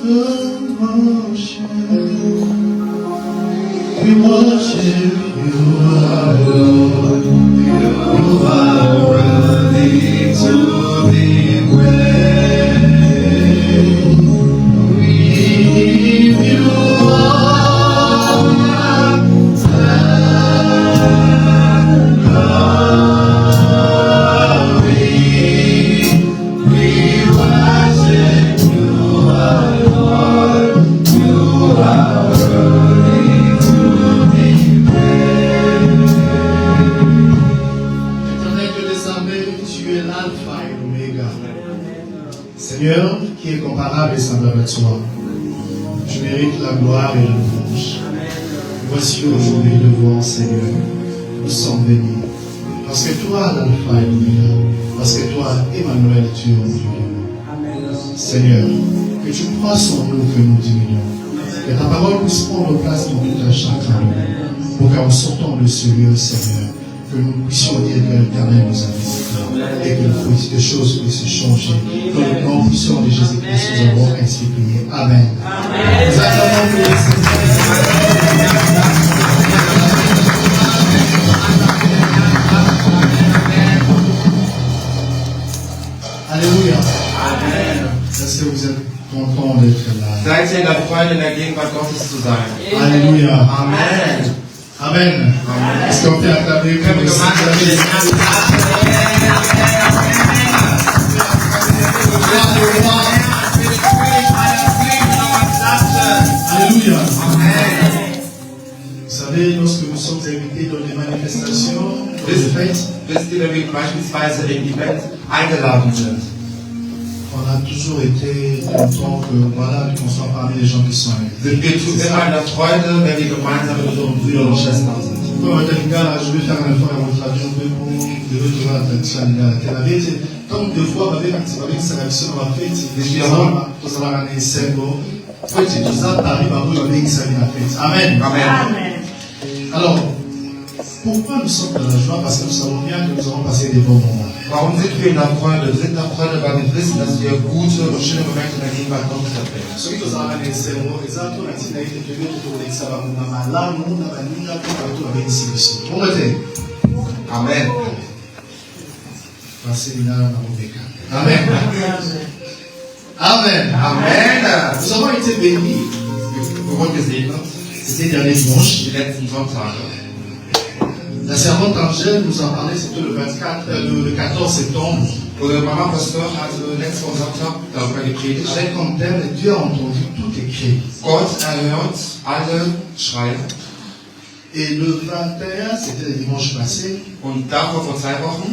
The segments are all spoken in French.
We worship you, our Lord. You are worthy to be praised. We give you all glory. We worship you, our Lord. You are worthy to be praised. Éternel Dieu des armées, tu es l'alpha et l'oméga. Seigneur, qui est comparable et semblable à toi. Tu mérites la gloire et la louange. Voici aujourd'hui devant Seigneur, nous sommes bénis. Parce que toi, l'alpha et l'oméga. Parce que toi, Emmanuel, tu es au milieu de nous. Seigneur, que tu croisses en nous, que nous diminuons. Que ta parole puisse prendre place dans tout un chacun de nous. Pour qu'en sortant de ce lieu, Seigneur, que nous puissions dire que l'Éternel nous a visités et que les choses puissent changer. Dans le nom puissant de Jésus-Christ, nous avons ainsi prié. Amen. Nous acclamons le Seigneur. Alléluia. Amen. Est-ce que vous êtes contents d'être là? Seid ihr in der Freude in der Gegenwart Gottes zu sein? Alléluia. Amen. Amen. Est-ce qu'on peut acclamer comme le Seigneur? Alléluia. Vous savez, lorsque nous sommes invités dans des manifestations, dans des fêtes, Wisst ihr, wenn wir beispielsweise in Events eingeladen sind? on a toujours été content que voilà, qu'on soit parmi les gens qui sont invités. Sind wir immer in der Freude, wenn wir gemeinsam mit unseren Brüdern und Schwestern sind? Comme un tel gars, je vais faire un effort à vous traduire un peu pour de retourner à la tradition de Tel Aviv. Comme deux fois, avec sa réaction dans la fête, les gens, tous allons aller sembo. Fait, tout ça arrive à vous avec sa vie à fête. Amen. Amen. Alors, pourquoi nous sommes dans la joie? Parce que nous savons bien que nous avons passé des bons moments. Warum sind wir in der Freude? Wir sind in der Freude, weil wir wissen, dass wir gute und schöne Momente in der Gegenwart Gottes verbringen. Ceux qui ont aller sembo, exact, on a dit d'ailleurs que Dieu pour les savants, on a mal, on a vanilla, on a tout avec ici aussi. On va dire. Amen. Amen. Amen. Amen. Nous avons été bénis Wir wurden gesegnet. ces derniers dimanches. Die letzten Sonntage. La servante Angèle nous en parlait, c'était le 14 septembre. Unsere Mama Pastor hat letzten Sonntag darüber gepredigt. Avec comme thème, Dieu a entendu tout écrit. Gott erhört alle Schreie. Et le 21, c'était le dimanche passé, Und davor vor 2 Wochen,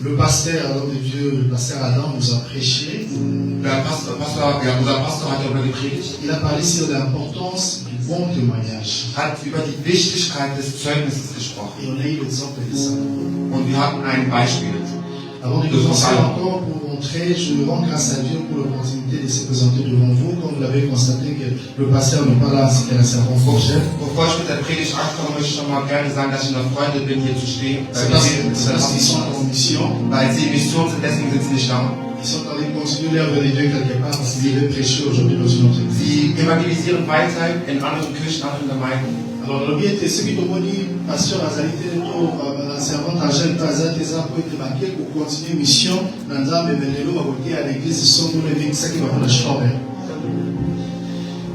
le pasteur, l'homme de Dieu, le pasteur Adam nous a prêché. unser Pastor hat darüber gepredigt, Il a parlé sur l'importance du bon témoignage. hat über die Wichtigkeit des Zeugnisses gesprochen. Et on a eu l'exemple de ça. Und wir hatten ein Beispiel. Avant de commencer encore pour montrer, je rends grâce à Dieu pour l'opportunité de se présenter devant vous. Comme vous l'avez constaté que le pasteur n'est pas là, c'était la servante Angèle. Bevor ich mit der Predigt ankomme, möchte ich schon mal gerne sagen, dass ich in der Freude bin, hier zu stehen. C'est parce qu'ils sont en mission. Weil sie Mission sind, deswegen sind sie nicht da. Ils sont en train de continuer l'œuvre de Dieu quelque part parce qu'ils devaient prêcher aujourd'hui dans une autre église. Sie evangelisieren weiter in anderen Kirchen, anderen Gemeinden. Alors, le bien était ce qui t'ont dit, pasteur Azalité, la servante Angèle Paza, tes apôtres étaient marqués pour continuer mission dans Nzambe Benelo, à côté à l'église, ils sont pour les ça qui va prendre la chambre.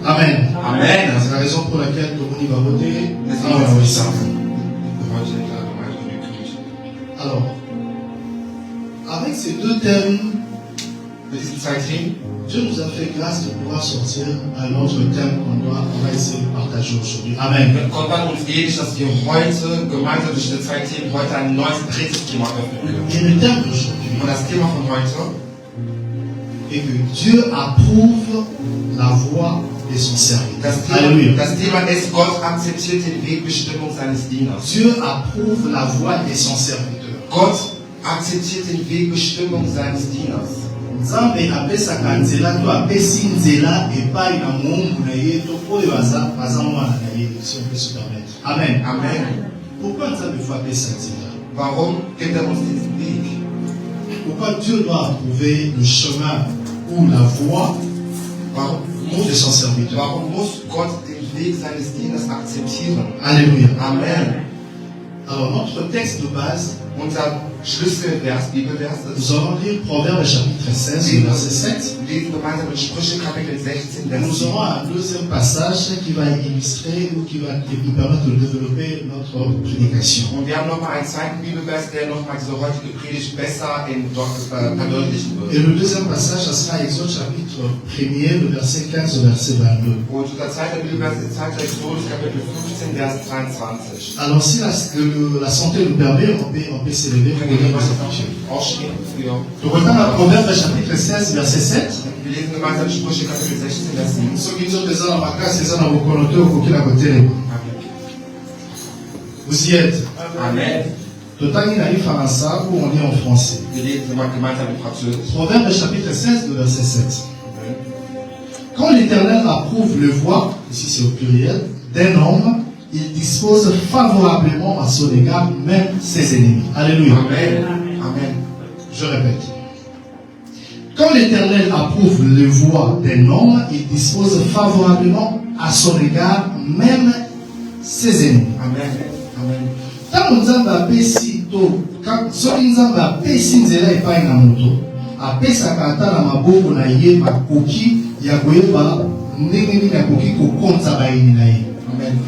Amen. Amen. C'est la raison pour laquelle tout le monde va voter. Deswegen ist es ça. heute in der Gemeinde in der Kirche. Alors, avec ces deux thèmes, Mit diesen 2 Themen Dieu nous a fait grâce de pouvoir sortir un autre thème qu'on va essayer de partager aujourd'hui. Amen. Gott hat uns gnädig, dass wir heute gemeinsam durch diese 2 Themen heute ein neues drittes Thema öffnen können. Et le thème d'aujourd'hui Und das Thema von heute est que Dieu approuve la voie de son serviteur. Alléluia. das Thema ist, Gott akzeptiert die Wegbestimmung seines Dieners. Dieu approuve la voie de son serviteur. Gott akzeptiert die Wegbestimmung seines Dieners. Nzambe apesaka nzela to apesi nzela epai na mungu na ye to oyo baza mwana na ye, si on peut se permettre. Amen. Amen. Pourquoi Nzambe faut apesa nzela? Warum gibt er uns diesen Weg? Pourquoi Dieu doit approuver le chemin ou la voie? Warum de son serviteur. Warum muss Gott den Weg seines Dieners akzeptieren? Alléluia. Amen. Alors, notre texte de base, Unser Schlüsselvers, Bibelvers ist, nous allons lire Proverbe chapitre 16, le verset 7. wir lesen gemeinsam in Sprüche Kapitel 16, Vers Nous 7. aurons un deuxième passage qui va illustrer ou qui nous permettre de développer notre prédication. Und wir haben nochmal einen zweiten Bibelvers, der nochmal diese heutige Predigt besser verdeutlichen Et wird. le deuxième passage, ça sera Exode chapitre 1er, le verset 15 au verset 22. Und unser zweiter Bibelvers ist 2. Exodus Kapitel 15, Vers 23. Alors, si la santé nous permet, on peut s'élever pour lire cette partie. Aufstehen für. Donc, on a Proverbe chapitre 16, verset 7. Wir lesen gemeinsam Sprüche Kapitel 16, Vers 7. Ceux qui ont des ans dans ma classe, c'est ça dans vos connotés au coquille à côté. Vous y êtes. Amen. Total, il arrive en ça ou on lit en français. Wir lesen gemeinsam in Französisch. Proverbe chapitre 16, le verset 7. Quand l'Éternel approuve le voie, ici c'est au pluriel, d'un homme, il dispose favorablement à son égard même ses ennemis. Alléluia. Amen. Amen. Je répète. Quand l'Éternel approuve le voie d'un homme, il dispose favorablement à son égard même ses ennemis. Amen. Amen. Tant nzamba pesi to soki nzamba pesi nzela epai na moto apesaka ata na maboko na ye makoki ya koyeba ndenge nini akoki kokonza bayini na ye. Amen.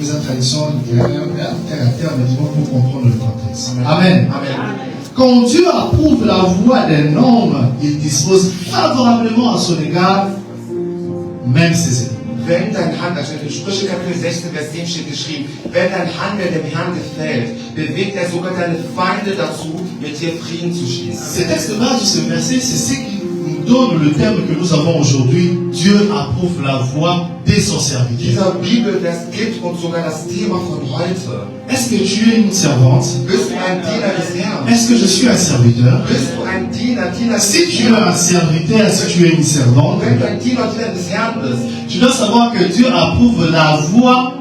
Les traditions littéraires terre à terre, mais disons pour comprendre le contexte. Amen. Amen. Amen. Quand Dieu approuve la voie d'un homme, il dispose favorablement à son égard même ses ennemis. Wenn dein Handel, also in Sprüche Kapitel 16, Vers 7 steht geschrieben, wenn dein Handel dem Herrn gefällt, bewegt er sogar deine Feinde dazu, mit dir Frieden zu schließen. Ce texte de base de ce verset, c'est ce qui nous donne le terme que nous avons aujourd'hui. Dieu approuve la voie de son serviteur. Dieser Bibelvers gibt uns sogar das Thema von heute. Est-ce que tu es une servante? Bist du ein Diener des Herrn? Est-ce que je suis un serviteur? Bist du ein Diener Si des tu es Herrn? un serviteur, si tu es une servante, Wenn du ein Diener des Herrn bist, tu dois savoir que Dieu approuve la voie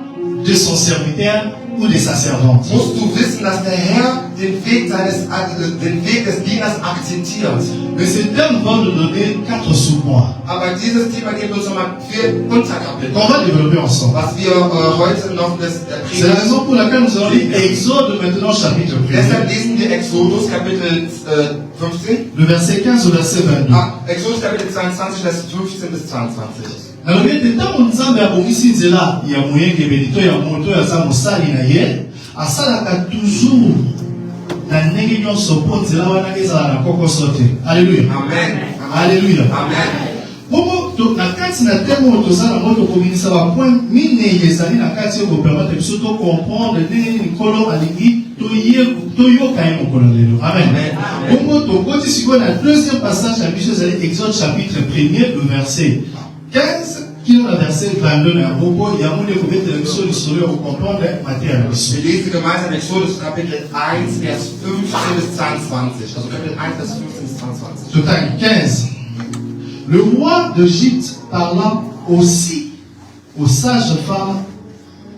de son serviteur ou de sa servante. musst du wissen, dass der Herr den Weg des Dieners akzeptiert. Mais ce terme va nous donner 4 sous-points Aber dieses Thema gibt uns nochmal 4 Unterkapitel, qu'on va développer ensemble. was wir heute noch C'est la raison pour laquelle nous allons lire Exode maintenant chapitre 1, Deshalb lesen wir Exodus Kapitel 15. le verset 15 au verset 22. Exodus Kapitel 22, Vers 15 bis 22. Alors, ntango nzambe abongisi nzela ya moyengebeli to ya moto aza mosali na ye asalaka toujours na ndenge nyonso mpo nzela wana ezala na kokoso te. Alleluya. Amen. Alleluya. Amen. Bongo na kati na temo oyo toza nango tokominisa bapoint minei ezali na kati oyo kopermettre biso tocomprendre ndenge nini nkolo alingi toyoka ye mokolo lelo. Amen. Bongo tokoti sikoyo na deuxième passage ya biso ezali Exode chapitre 1er le verset 15 qui est le verset 22 na yango yango nde kobetela biso lisolo ya kocomprendre mateya na biso. Wir lesen gemeinsam Exodus Kapitel 1, Vers 15 bis 22. Also Kapitel 1, Vers 15 bis 22. Total 15. Le roi d'Égypte parla aussi aux sages femmes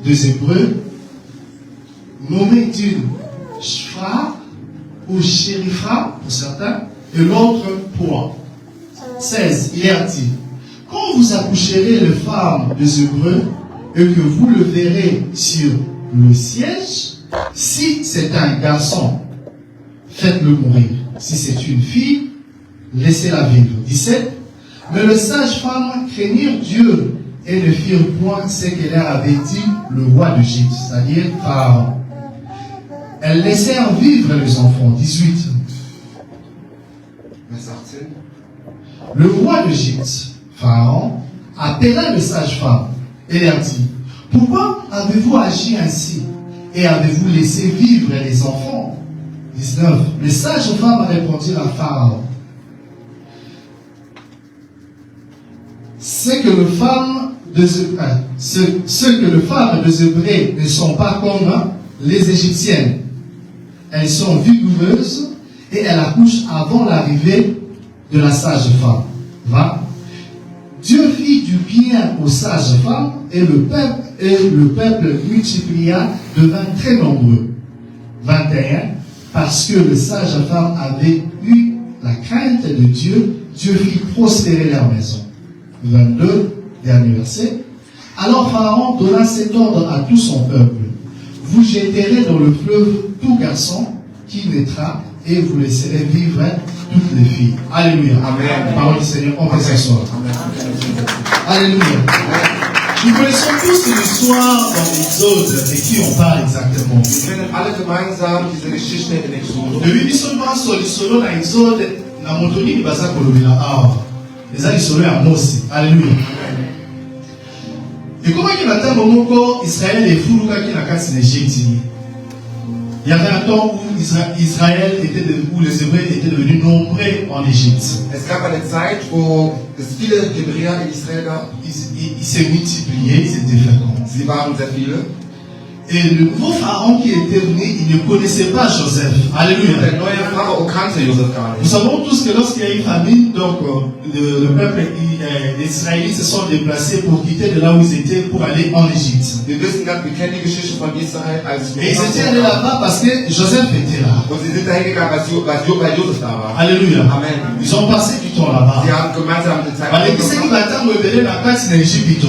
des Hébreux, nommées une Shphra ou Shérifra pour certains, et l'autre Poua. 16. Il est dit, quand vous accoucherez les femmes des Hébreux et que vous le verrez sur le siège, si c'est un garçon, faites-le mourir. Si c'est une fille, laissez-la vivre. 17. Mais les sages-femmes craignirent Dieu et ne firent point ce que leur avait dit le roi d'Égypte, c'est-à-dire Pharaon. Elles laissèrent vivre les enfants. 18. Le roi d'Égypte, Pharaon, appela les sages-femmes et leur dit, pourquoi avez-vous agi ainsi et avez-vous laissé vivre les enfants? 19. Les sages-femmes répondirent à Pharaon, ce que les femmes des Hébreux ne sont pas comme les Égyptiennes. Elles sont vigoureuses et elles accouchent avant l'arrivée de la sage-femme. 20. Dieu fit du bien aux sages-femmes et le peuple multiplia, devint très nombreux. 21. Parce que les sages-femmes avaient eu la crainte de Dieu, Dieu fit prospérer leur maison. 22. Dernier verset. Alors Pharaon donna cet ordre à tout son peuple. Vous jetterez dans le fleuve tout garçon qui naîtra et vous laisserez vivre toutes les filles. Alléluia. Amen. Parole du Seigneur, on peut s'asseoir. Alléluia. Nous connaissons tous l'histoire dans l'Exode de qui on parle exactement. Wir kennen alle gemeinsam diese Geschichte in Exodus. Le bibliquement sur l'histoire dans l'Exode, na montoni ni basa kolobela awa. Eza l'histoire ya Mose. Alléluia. Et comment il a tant moko Israël est fuluka qui na kati d'Égypte. Il y avait un temps où Israël était où les Hébreux étaient devenus nombreux en Égypte. Es gab eine Zeit, wo es viele Hebräer in Israel gab. Ils s'est multiplié, ils étaient féconds. Sie waren sehr viele. Et le nouveau pharaon qui était venu, il ne connaissait pas Joseph. Alléluia. Der neue Pharao kannte Josef gar Nous nicht. savons tous que lorsqu'il y a eu famine, donc le peuple les Israélites se sont déplacés pour quitter de là où ils étaient pour aller en Égypte. Wir kennen die Geschichte von Israel als Et ils étaient allés là-bas parce que Joseph était là. Und sie sind dahin gegangen, weil Josef da war. Alléluia. Amen. Ils ont passé du temps là-bas. Sie haben gemeinsam die Zeit balekisaki verbracht. batango ebele na kati na Égypte.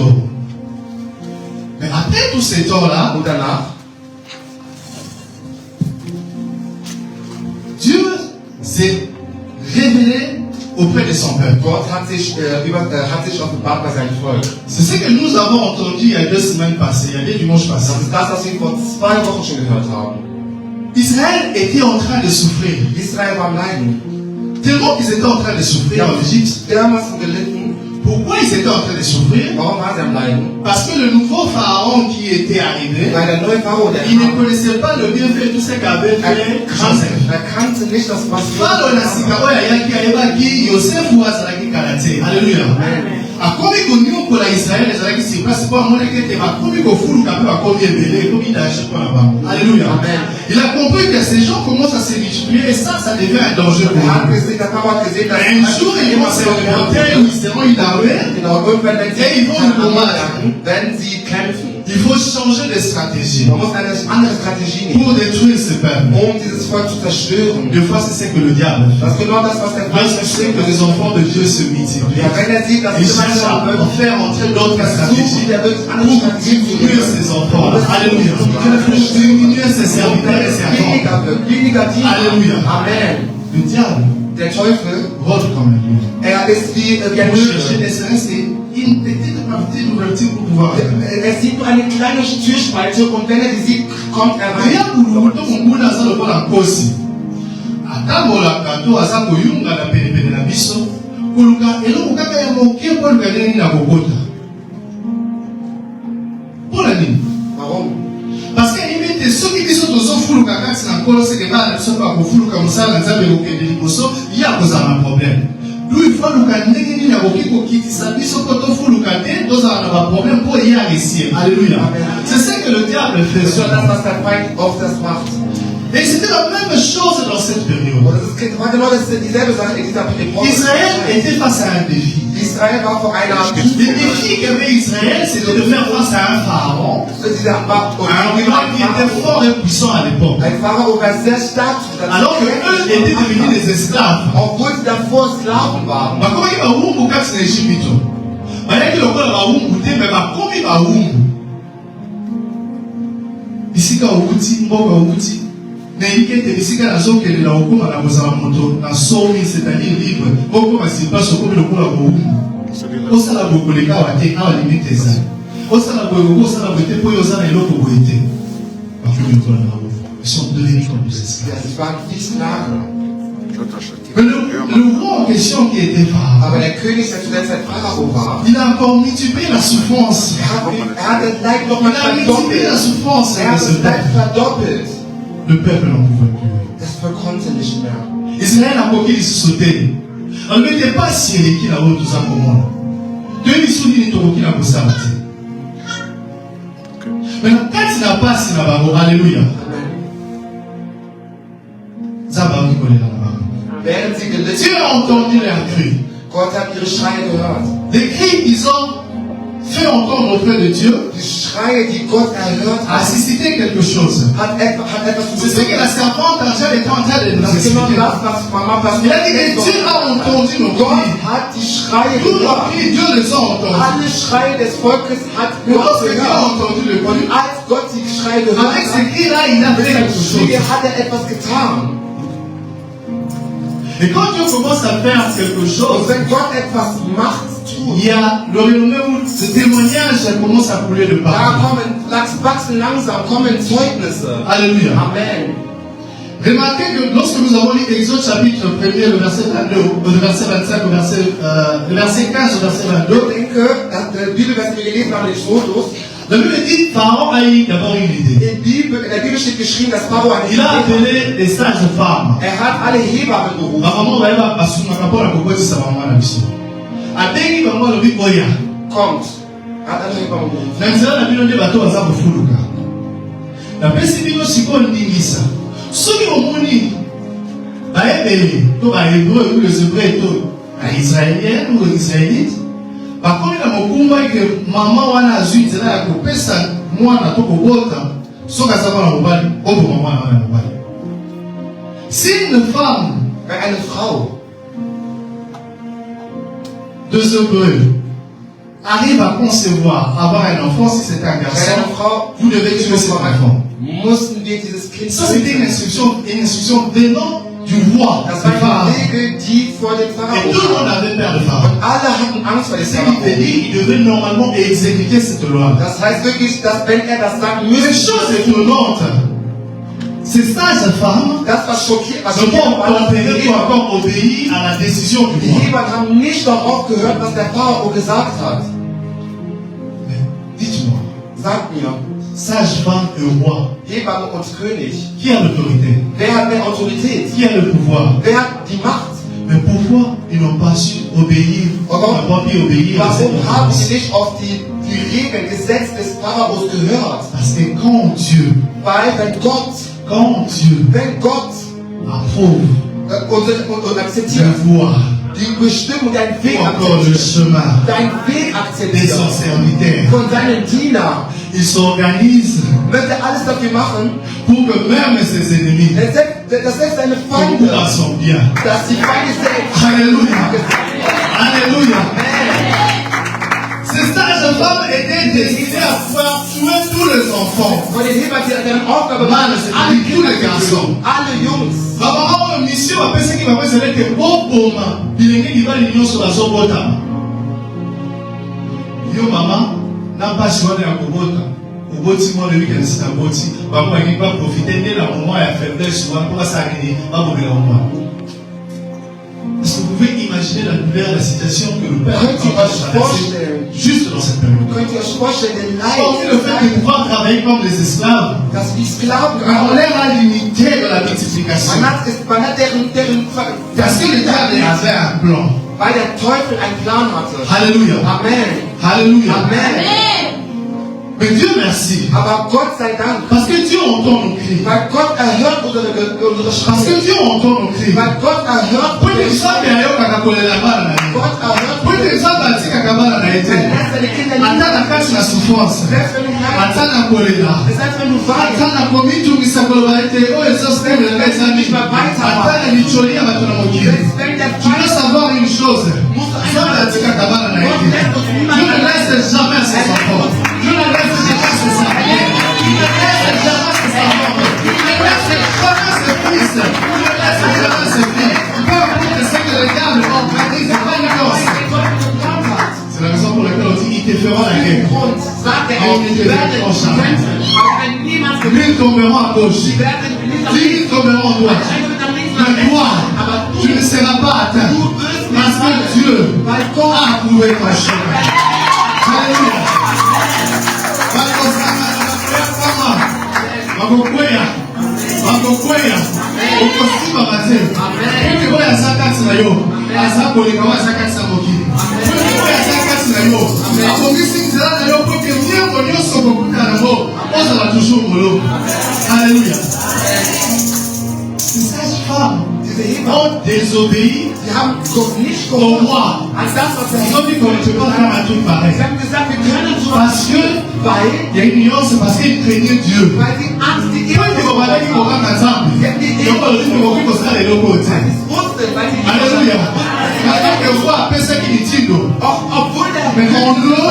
Mais après tout ce temps-là, Und danach Dieu s'est révélé auprès de son peuple. Gott hat sich offenbart bei seinem Volk. C'est ce que nous avons entendu il y a 2 semaines passées, il y a 2 dimanches passés. Das ist das, was wir vor 2 Wochen schon gehört haben. Israël était en train de souffrir. Israel war am Leiden. Tellement qu'ils étaient en train de souffrir en Égypte. Dermaßen gelitten. Pourquoi ils étaient en train de souffrir? Warum war sie am Leiden? Parce que le nouveau pharaon qui était arrivé, Weil der neue Pharao, der il ne connaissait pas le bienfait, tout ce qu'avait fait Joseph. kannte nicht das, was Pharaon na sika oyo ayaki ayebaki Yosefu azalaki kala te. Alléluia. Akomi koniokola Israël ezalaki sur place po amonaki ete bakomi kofuluka mpe bakomi ebele ekomi danger mpo na bango. Alléluia. Il a compris que ces gens commencent à se multiplier et ça devient un danger pour Er hat eux. gesehen, der Pharao hat gesehen, dass Un jour, ils vont se remonter où ils seront inarmés. Genau, irgendwann, Hey, wenn sie kämpfen, Il faut changer de stratégie man muss eine andere Strategie nehmen, pour détruire ce peuple. dieses Volk zu zerstören. Des fois, c'est ce que le diable fait. Das ist genau das, was der Feind Lorsqu'il sait que les enfants de Dieu se multiplient, Ja, wenn er sieht, dass il cherche à faire entrer d'autres stratégies pour diminuer ses enfants. Alléluia. Pour diminuer ses serviteurs et ses enfants. weniger Diener. Alléluia. Amen. Le diable Der Teufel, rôde comme un lion. ist wie ein Pour chercher Löwe. ne serait-ce qu'une petite ouverture pour pouvoir faire. Er sieht nur eine kleine Türspalte und wenn er die sieht, kommt er rein. Eya kuluto monguna aza lokola nkosi atambolaka to aza koyunga na penepene na biso koluka eloko kaka ya moke mpo oluka ndenge na kokota mpona nini? Warum? Parce que yebi ete soki biso tozofuluka kati na nkolo seke bana na biso bakofuluka mosala na nzambe ekokende liboso ye akozala na problème. Lui il faut luka ndenge nini akoki kokitisa biso mpo tofuluka te tozala na baproblème mpo ye aréussir. Alléluia. C'est ce que le diable fait. Das ist das, was der Feind oft das macht. Et c'était la même chose dans cette période. Und das war genau dieselbe Sache in dieser Epoche. Israël était face à un défi. Israel war vor einer Le défi qu'avait Israël, c'était de faire face à un pharaon, un roi qui était fort et puissant à l'époque. Ein Pharao war sehr stark. Alors que eux étaient devenus des esclaves. Obwohl sie davor Sklaven waren. Bakomi bawumbu kati na Égypte. Bayaki lokola bawumbu te, mais bakomi bawumbu. Bisika outi, mboka outi. nayebi ete bisika nazokelela okoma na kozala moto na somi c'est-à-dire libre okoma sipasi okomi lokola bowumbu osala boye koleka awa te awa limite ezali osala boye koki osala boye te mpo oyo oza na eloko boye te bakomi lokola na bango ils sont devenus comme des esclaves. Mais le roi en question qui était Pharaon, Aber der König, der zu der Zeit Pharao war, il a encore multiplié la souffrance. er hat das Leid noch mal Il a multiplié la verdoppelt. souffrance Er de hat ce das Leid peuple. verdoppelt. Le peuple n'en pouvait plus. Das Volk konnte nicht mehr. Israël a koki lisusu te. On ne mettait pas si eleki na oyo toza komona. Toyebi biso nini tokoki na kosala te. Mais na kati na pasi na bango, alléluia. Nzambe akoki kolela na bango. Während sie gelitten, Dieu a entendu leurs cris. Gott hat ihre Schreie gehört. Les cris qu'ils ont fait entendre auprès de Dieu Die Schreie, die Gott erhört a hat, suscité quelque chose. hat etwas zu C'est ce que la servante Angèle était en train de nous Das ist genau expliquer. das, was Mama Il a dit que Dieu a entendu nos Gott cris. hat die Schreie Tous nos gehört. cris, Dieu les a entendus. Alle Schreie des Volkes hat Et Gott lorsque Dieu a gehört. entendu le cri, Und als Gott die Schreie gehört avec hat, ces cris-là, il a mit fait seinem quelque Schreie chose. hat etwas getan. Et quand Dieu commence à faire quelque Und chose, wenn Gott etwas macht, tut, il y a le renommé où ce témoignage commence à couler de da partout. wachsen langsam, kommen Zeugnisse. Alléluia. Amen. Remarquez que lorsque nous avons lu Exode chapitre 1er, le verset 22, le verset 25, le verset 15 au verset 22, Ich denke, dass der Bibelvers, den wir gelesen haben, in Exodus, la Bible dit Pharaon a eu d'abord une idée. in der Bibel steht geschrieben, dass Pharao eine Il a Idee hat. appelé des sages-femmes. Hat alle Hebammen gerufen. Maman va basungaka mpona kokotisa bango na biso. Abengi bango alobi oya. Kommt. Hat alle Hebammen gerufen. Na nzela na bino nde bato baza kofuluka. Napesi bino sikoyo ndingisa. Soki omoni baebele to bahébreu ou les hébreux to baisraélienne ou israélite bakomi na mokumba eke mama wana azwi nzela ya kopesa mwana to kobota soki aza mwana mobali oboma mwana wana mobali. Si une femme Wenn eine Frau de Hébreux arrive à concevoir, avoir un enfant, si c'est un garçon, Wenn eine Frau vous devez tuer cet enfant. mussten wir dieses Kind Ça, c'était une instruction venant du roi, Das du war pharaon. die Regel, die vor dem Et Pharao tout le monde kam. avait peur de Pharaon. Alle hatten Angst vor Et dem ce qu'il te Pharao. dit, il devait normalement exécuter cette loi. Das heißt wirklich, dass wenn er das sagt, Une müssen chose étonnante, ces sages femmes das, was schockiert, was ne schockiert vont war, dass pas opérer die pour encore obéir à la décision du Die roi. Hebammen haben nicht darauf gehört, was der Pharao gesagt hat. Mais dites-moi, Sagt mir, sage-femme et roi, Hebammen und König, qui a l'autorité? wer hat mehr Autorität? Qui a le pouvoir? Wer hat die Macht? Mais pourquoi ils n'ont pas su obéir? Warum? Ils n'ont pas pu obéir à cette Warum haben sie ordonnance? nicht auf die Regeln, Gesetz des Pharaos gehört? Parce que quand Dieu Weil wenn Gott approuve und la akzeptiert voie die Bestimmung, deinen Weg ou encore le akzeptiert, chemin deinen Weg de akzeptiert son serviteur, von seinen Dienern, il s'organise wird er alles dafür machen, pour que même ses ennemis das setzt seine concourent à Feinde, son bien. dass die Feinde selbst Alléluia. Alléluia. Ces sages femmes étaient destinées à pouvoir tuer tous les enfants. von den Hebammen, die deren Aufgabe Mann, war, c'est alle tous les Kinder garçons. zu töten, alle Jungs. Baba oyo mission bapesaki bango ezali ete boboma bilenge mibali nyonso bazobotama. Yo mama na mpasi wana ya kobota oboti mwana weekend sina boti bango balingi baprofite nde na moment ya faiblesse wana mpo basala nini babomela mwana. Est-ce que vous pouvez imaginer la douleur, la situation que le père Könnt ihr euch a traversée vorstellen, juste dans cette période? könnt ihr euch vorstellen, den Hormis le fait de Leid, pouvoir travailler comme les esclaves, dass die Sklaven on leur a limité de la multiplication. man hat deren Parce que le diable avait un plan. weil der Teufel einen Plan hatte. Alléluia. Amen. Alléluia. Amen. Mais Dieu merci. Aber Gott sei Dank, Parce que Dieu entend nos cris. weil Gott erhört unsere Parce que Schreie. Dieu entend nos cris. Weil Gott erhört Pour que unsere les gens Schreie. ayokaka kolela bana na ye. Gott erhört Pour que les gens batikaka bana na ye te. Er lässt seine Kinder ata nicht. na kati na souffrance, Selbst wenn du ata leidest, na kolela, selbst wenn du ata weinst, na komitungisa koloba ete oyo ezosembela ezali, ata na licholi ya bato na mokili. selbst wenn der Tu dois Feind savoir une chose. Nzambe atikaka bana na ye te. Dieu ne laisse jamais ses enfants. Dieu ne laisse jamais ses enfants. Il ne laisse jamais ses enfants. Il ne laisse jamais ses fils. Il ne laisse jamais ses filles. Peu importe ce que le diable organise, c'est pas une cause. C'est la raison pour laquelle on dit il te fera la guerre. Grund sagt er, Oh, ich werde kämpfen, aber wenn niemand gewinnt, Mille tomberont à gauche, sie werden nicht am 10 tomberont à droite. Einer wird am links Mais toi, aber tu ne seras pas atteint. du wirst Parce nicht que Dieu weil Gott a approuvé ton chemin. Alléluia. Bakokweya. Bakokweya. Okosimba mate. Oke oyo aza kati na yo. Aza koleka oyo aza kati na mokili. Oke oyo aza kati na yo. Abongisi nzela na yo po ke ntango nyonso kokuta nango ozala toujours moloko. Alléluia. Ces sages femmes diese Hebammen, ont désobéi die haben Gott nicht au gehorcht roi. an das, was der Ils ont dit qu'on ne peut pas faire un truc pareil. Sie haben gesagt, wir können so Parce que weil il y a une nuance, parce qu'ils craignaient Dieu. sie Angst, die Quand ils ont parlé qu'ils vont rendre ensemble, ils ont dit qu'ils vont faire ça les locaux. wussten, weil sie Alléluia. Maintenant que le roi appelle ça qui dit obwohl der mais mon nom,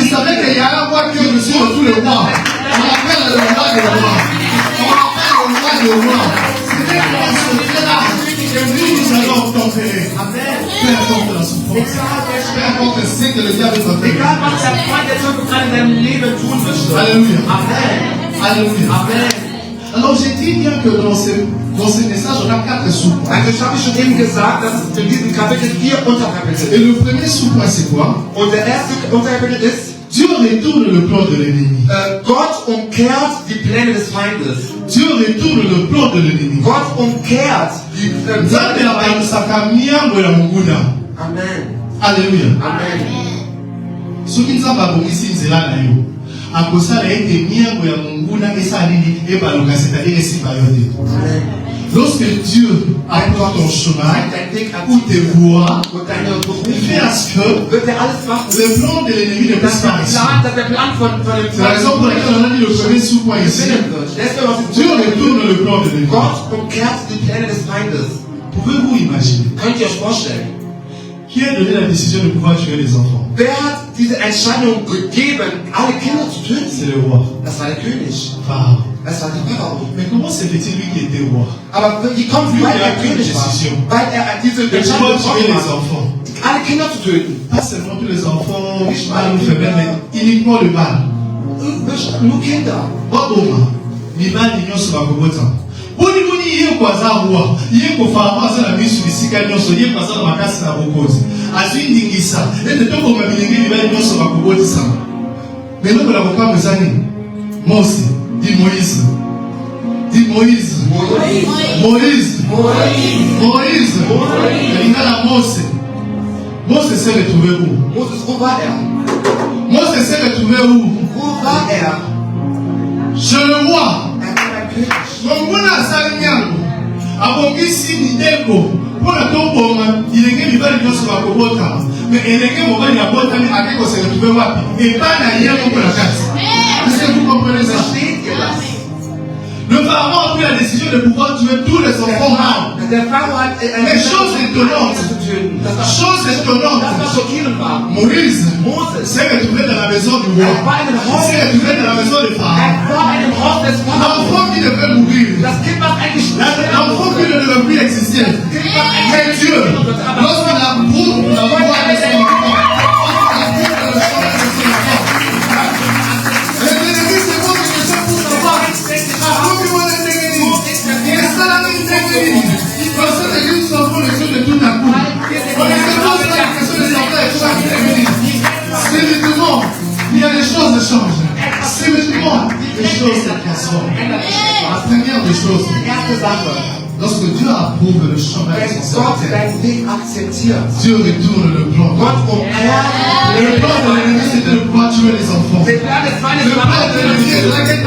il savait qu'il y a un roi qui est au-dessus de tous les rois. On appelle le roi des rois. On appelle le roi des rois. C'est bien qu'on se fait là. Et lui, nous allons obtempérer. Peu importe la souffrance. Peu importe ce que le diable est en train de egal was der Feind der Teufel gerade in deinem Leben tun möchte. Alléluia. Amen. Alléluia. Amen. Alors j'ai dit bien que dans ce message, on a 4 sous-points. Also ich habe schon eben gesagt, dass es in diesem Kapitel 4 Unterkapitel Et le premier sous-point, c'est quoi? und der erste Unterkapitel ist, Dieu retourne le plan de l'ennemi. Gott umkehrt die Pläne des Feindes. Dieu retourne le plan de l'ennemi. Gott umkehrt die Nzambe abandisaka miango ya monguna. Amen. Alléluia. Amen. Soki nzambe abongisi nzela na yo, akosala ete miango ya monguna esala nini ebaluka, c'est-à-dire esimba yo te. Amen. Lorsque Dieu apprend ton chemin ou tes voies, Und deine il fait à ce que wird er alles machen. le plan de l'ennemi ne puisse pas réussir. Dass der Plan von dem C'est la raison pour laquelle on a mis le premier sous-point ici. gewinnen wird. Deswegen aus Dieu dem retourne le plan de l'ennemi. Gott umkehrt die Pläne des Feindes. Pouvez-vous imaginer Könnt ihr euch vorstellen? qui a donné la décision de pouvoir tuer les enfants? Wer hat diese Entscheidung gegeben, alle Kinder zu töten? C'est le roi. Das war der König. Pharaon. Das war der Pharao. Mais comment se fait-il lui qui était roi Aber wie kommt es, weil er König war? Weil er diese de Entscheidung pouvoir tuer getroffen les hat, enfants? alle Kinder zu töten? Pas seulement tous les enfants, mâles ou femelles, mais uniquement le mâle. Nur Kinder. Baboma, mibali nyonso bakobota. Boni ye kwaza roi, ye ko Pharaon aza na misu bisika nyonso, ye kwaza na makasi na bokozi. Azwi ndingisa, ete tokoma bilenge mibali nyonso bakobotisa. Meloko na kokambo eza nini? Mose, dit Moïse. Dit Moïse. Moïse. Moïse. Elingana Mose. Mose s'est retrouvé où? Moses, wo war er? Mose s'est retrouvé où? Wo war er? Je le vois. Er war ein König. Monguna asali nyango. Abongisi mideko. Pona tobonga, ilenge mibali nyonso bakobotama. Mais elenge mobali abotami akeko se retrouver wapi? Epa na ye moko na kati. Est-ce que vous comprenez ça? Versteht ihr das? Le Pharaon a pris la décision de pouvoir tuer tous les enfants mâles. Der Pharao hat Mais chose étonnante, zu töten. chose étonnante, Das war schockierend war. Moïse Moses. s'est retrouvé dans la maison du roi. Il s'est retrouvé dans la maison de Pharaon. Er war in dem Haus des Pharao. L'enfant qui devait mourir, Das Kind war eigentlich l'enfant qui ne devait plus exister. Mais Dieu, lorsqu'il a prouvé la voix de son enfant, lorsqu'il a prouvé le chemin de son enfant, les ennemis se posent des questions pour savoir avant que vous les dégainiez. Et ça l'a mis dégainier. Parce que les gens s'en font les choses de tout à coup. On ne se pose pas la question des enfants et tout à coup. Spirituellement, il y a des choses qui changent. Spirituellement, les choses se transforment. La première des choses, erste Sache. lorsque Dieu approuve le chemin de Wenn son Gott serviteur, deinen Weg akzeptiert, Dieu retourne le plan. Gott umkehrt Le plan de l'ennemi, c'était de pouvoir tuer les enfants. den Plan des Feindes Le plan de l'ennemi, c'est de la guerre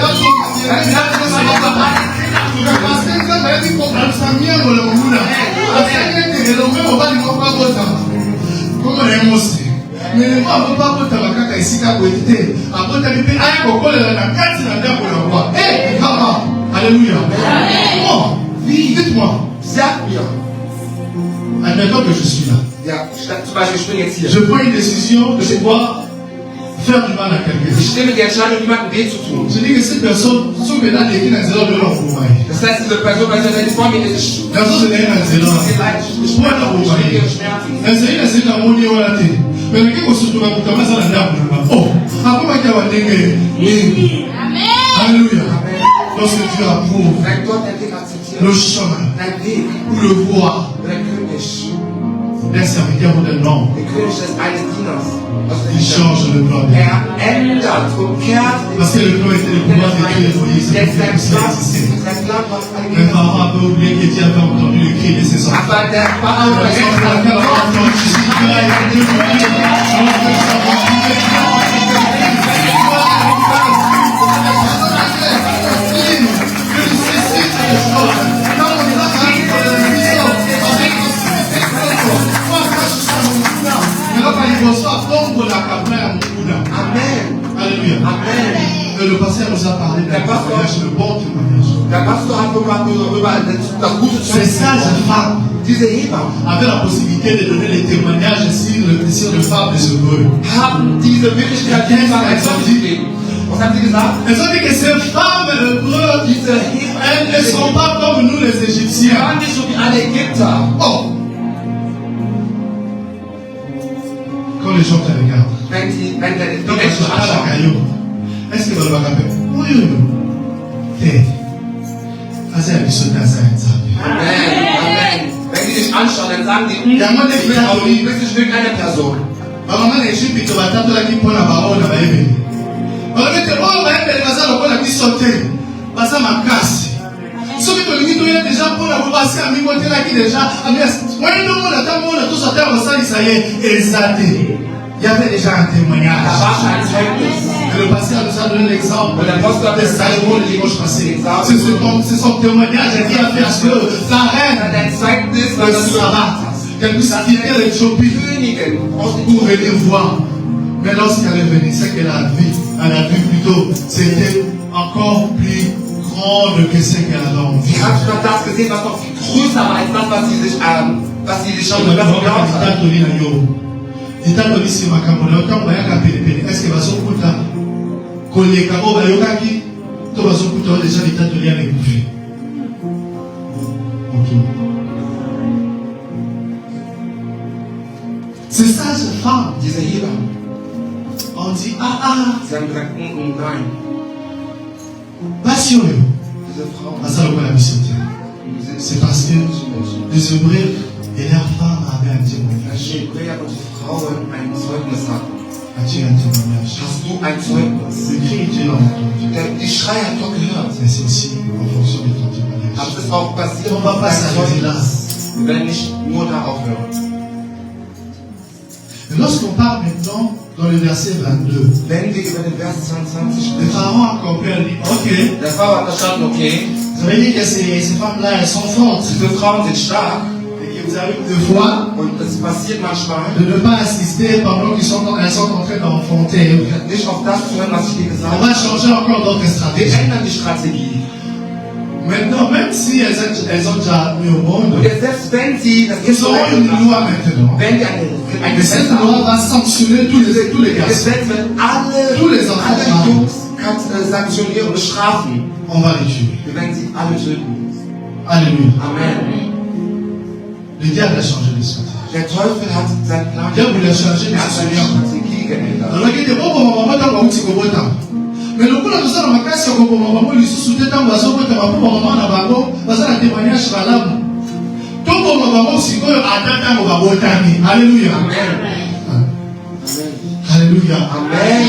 parce que Nzambe ayaki kokanisa miango na monguna asali ete elonge mobali moko abotama kombo na ye Mose. Mais le roi ne peut pas abotama kaka esika boye te, abotami mpe aya kokolela na kati na ndako na roi. Eh, papa, alléluia. Bon, dites-moi, Sag mir, admettons que je suis là. ja, zum Beispiel, ich bin jetzt hier. Je prends une décision de pouvoir faire du mal à quelqu'un. Ich nehme die Entscheidung, jemandem weh zu tun. Je dis que cette personne, sauf que là, les gens de l'enfant. Das heißt, diese Person, wenn sie vor mir ist, La chose est là, c'est là. sie leid, ich Pourquoi t'as spüre envoyé? ihre Schmerzen. C'est la monnaie ou la thé. Mais le gars, on se trouve à commencer à la dame. Oh, après, il y a un dingue. Alléluia. Lorsque Dieu approuve Wenn Gott deinen Weg akzeptiert, le chemin dein Weg, ou le voir der König, d'un serviteur ou d'un homme, der König des eines Dieners, il change le plan de Dieu. ändert, umkehrt Parce que le plan était de pouvoir détruire Moïse, c'est pour que ça existait. sein Plan war Mais eigentlich. Pharaon avait oublié que Dieu avait entendu le cri de ses enfants. Aber der Pharao La raison pour laquelle on a entendu ce cri-là et que Dieu nous dit, lorsque nous avons trouvé pasteur nous a parlé d'un témoignage, le bon témoignage. Der Pastor hat über das gute Ces sages femmes Diese Hebammen avaient la possibilité de donner les témoignages sur les femmes des Hébreux. haben diese Möglichkeit, ein Zeugnis zu geben. Was haben sie gesagt? Elles ont dit que ces femmes hébreux, elles ne sont pas comme nous les Sie Égyptiens. waren nicht so wie alle Ägypter. Oh! Quand les gens te regardent, Wenn die quand tu Menschen parles à anschauen. Caillou, est-ce que vous le rappelez? Oui, oui, oui. T'es. Assez habitué à ça, Amen. Amen. Wenn sie dich anschauen, dann sagen die, Ja, man denkt, du bist nicht irgendeine Person. Maman Égypte batatola qui pona baona baebeli. Balobete o baebeli baza lokola biso te. Baza makasi. Soki tolingi toya déjà pona kobasi amingo telaki déjà amias. Wani nomona tamona tosata kosalisa ye ezate. Il y avait déjà un témoignage. Da war schon ein Zeugnis. Et le pasteur nous a donné l'exemple Und der Apostel hat de das Salomon le dimanche passé. Beispiel C'est son témoignage qui a fait ce que la reine Dein Zeugnis, de was du gemacht Saba, hast. qu'elle puisse quitter l'Éthiopie Königin aus dem pour venir voir. Mais lorsqu'elle est venue, c'est qu'elle a vu plutôt, c'était encore plus grande que ce qu'elle avait envie. Sie hat schon das gesehen, was noch viel größer war als das, was sie sich schon geglaubt hat. Etatolisi makambo na otango bayaka penepene est-ce que bazokuta koleka oyo bayokaki to bazokuta oyo déjà litatoli ya découvert. Ces sages femmes, Diese Hebammen, on dit sie haben gesagt, nein, basi oyo diese Frau, baza lokola biso te. C'est parce que les Hébreux et leurs femmes avaient un témoignage. die Hebräer und die Frauen ein Zeugnis hatten. As-tu un témoignage? Hast du ein Zeugnis? Le cri, Dieu l'a entendu. Die Schrei hat Gott gehört. Mais c'est aussi en fonction de ton témoignage. Aber es ist auch basiert On va auf pas deinem s'arrêter là. Zeugnis. Wir werden nicht nur da aufhören. Et lorsqu'on parle maintenant dans le verset 22, Wenn wir über den Vers 22 le sprechen, pharaon a compris, elle dit, ok, der Pharao hat verstanden, okay, ça veut dire que ces femmes-là, elles sont fortes. diese Frauen sind stark Et que vous avez deux fois und es passiert manchmal, de ne pas assister pendant elles sont en train d'enfanter. nicht auf das zu hören, was ich dir gesagt On va habe. changer encore d'autres Wir stratégies. ändern die Strategie. Maintenant, même si elles ont déjà mis au monde, Und jetzt selbst wenn sie das ils auront une loi maintenant. wenn wir ein Et Gesetz cette haben, loi va sanctionner tous les das garçons. Gesetz wird Tous les enfants alle haben. Jungs sanktionieren, bestrafen. On va les tuer. Wir werden sie alle töten. Alléluia. Amen. Le diable a changé de stratégie. Der Teufel hat seinen Plan Dieu voulait changer de Er hat seine Strategie geändert. Alors que bon maman ntango bauti kobota mais lokola toza na makasi ya koboma bango lisusu te ntango bazobotama mpo bamama na bango baza na témoignage malamu toboma bango sikoyo ata ntango babotami. Alléluia. Amen. Alléluia. Amen.